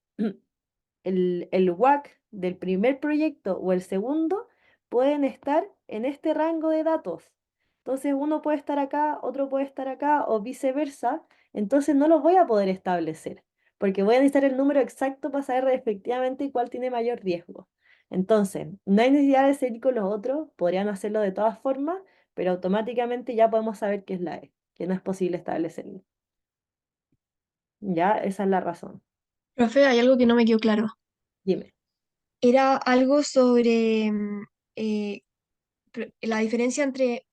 el WACC del primer proyecto o el segundo pueden estar en este rango de datos. Entonces uno puede estar acá, otro puede estar acá o viceversa. Entonces no los voy a poder establecer, porque voy a necesitar el número exacto para saber efectivamente cuál tiene mayor riesgo. Entonces, no hay necesidad de seguir con los otros, podrían hacerlo de todas formas, pero automáticamente ya podemos saber qué es la E, que no es posible establecerlo. Ya, esa es la razón. Profe, hay algo que no me quedó claro. Dime. Era algo sobre eh, la diferencia entre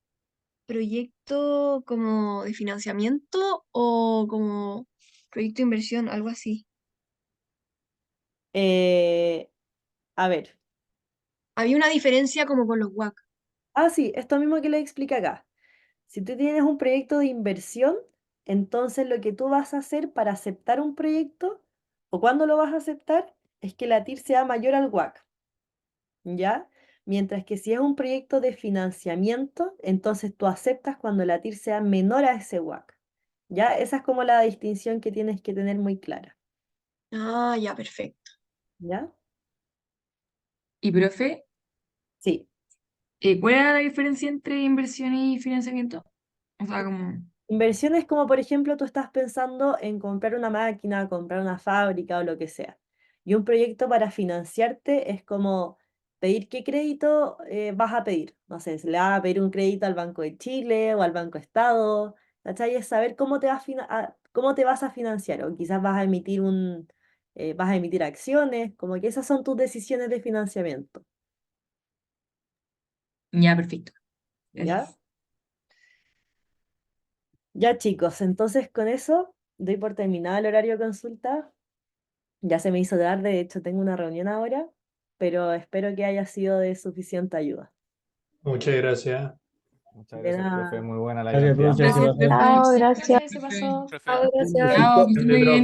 proyecto como de financiamiento o como proyecto de inversión, algo así. A ver. Había una diferencia como con los WACC. Ah, sí, esto mismo que le explica acá. Si tú tienes un proyecto de inversión, entonces lo que tú vas a hacer para aceptar un proyecto o cuando lo vas a aceptar es que la TIR sea mayor al WACC, ¿ya? Mientras que si es un proyecto de financiamiento, entonces tú aceptas cuando la TIR sea menor a ese WACC, ¿ya? Esa es como la distinción que tienes que tener muy clara, Ah, ya, perfecto. ¿ya? Y profe, Sí. ¿cuál era la diferencia entre inversión y financiamiento? O sea, como... Inversiones como, por ejemplo, tú estás pensando en comprar una máquina, comprar una fábrica o lo que sea. Y un proyecto para financiarte es como pedir qué crédito vas a pedir. No sé, si le vas a pedir un crédito al Banco de Chile o al Banco Estado. ¿Cachai? Es saber cómo te vas cómo te vas a financiar. O quizás vas a emitir acciones, como que esas son tus decisiones de financiamiento. Ya, perfecto. ¿Ya? Gracias. Ya, chicos, entonces con eso doy por terminado el horario de consulta. Ya se me hizo tarde, de hecho tengo una reunión ahora, pero espero que haya sido de suficiente ayuda. Muchas gracias. Muchas De gracias, profe. nada. Muy buena la Gracias, idea. profe, se Gracias, pasó. profe. Chao, Sí, gracias. se pasó. Profe. Chao, gracias. Chao, que estés muy bien.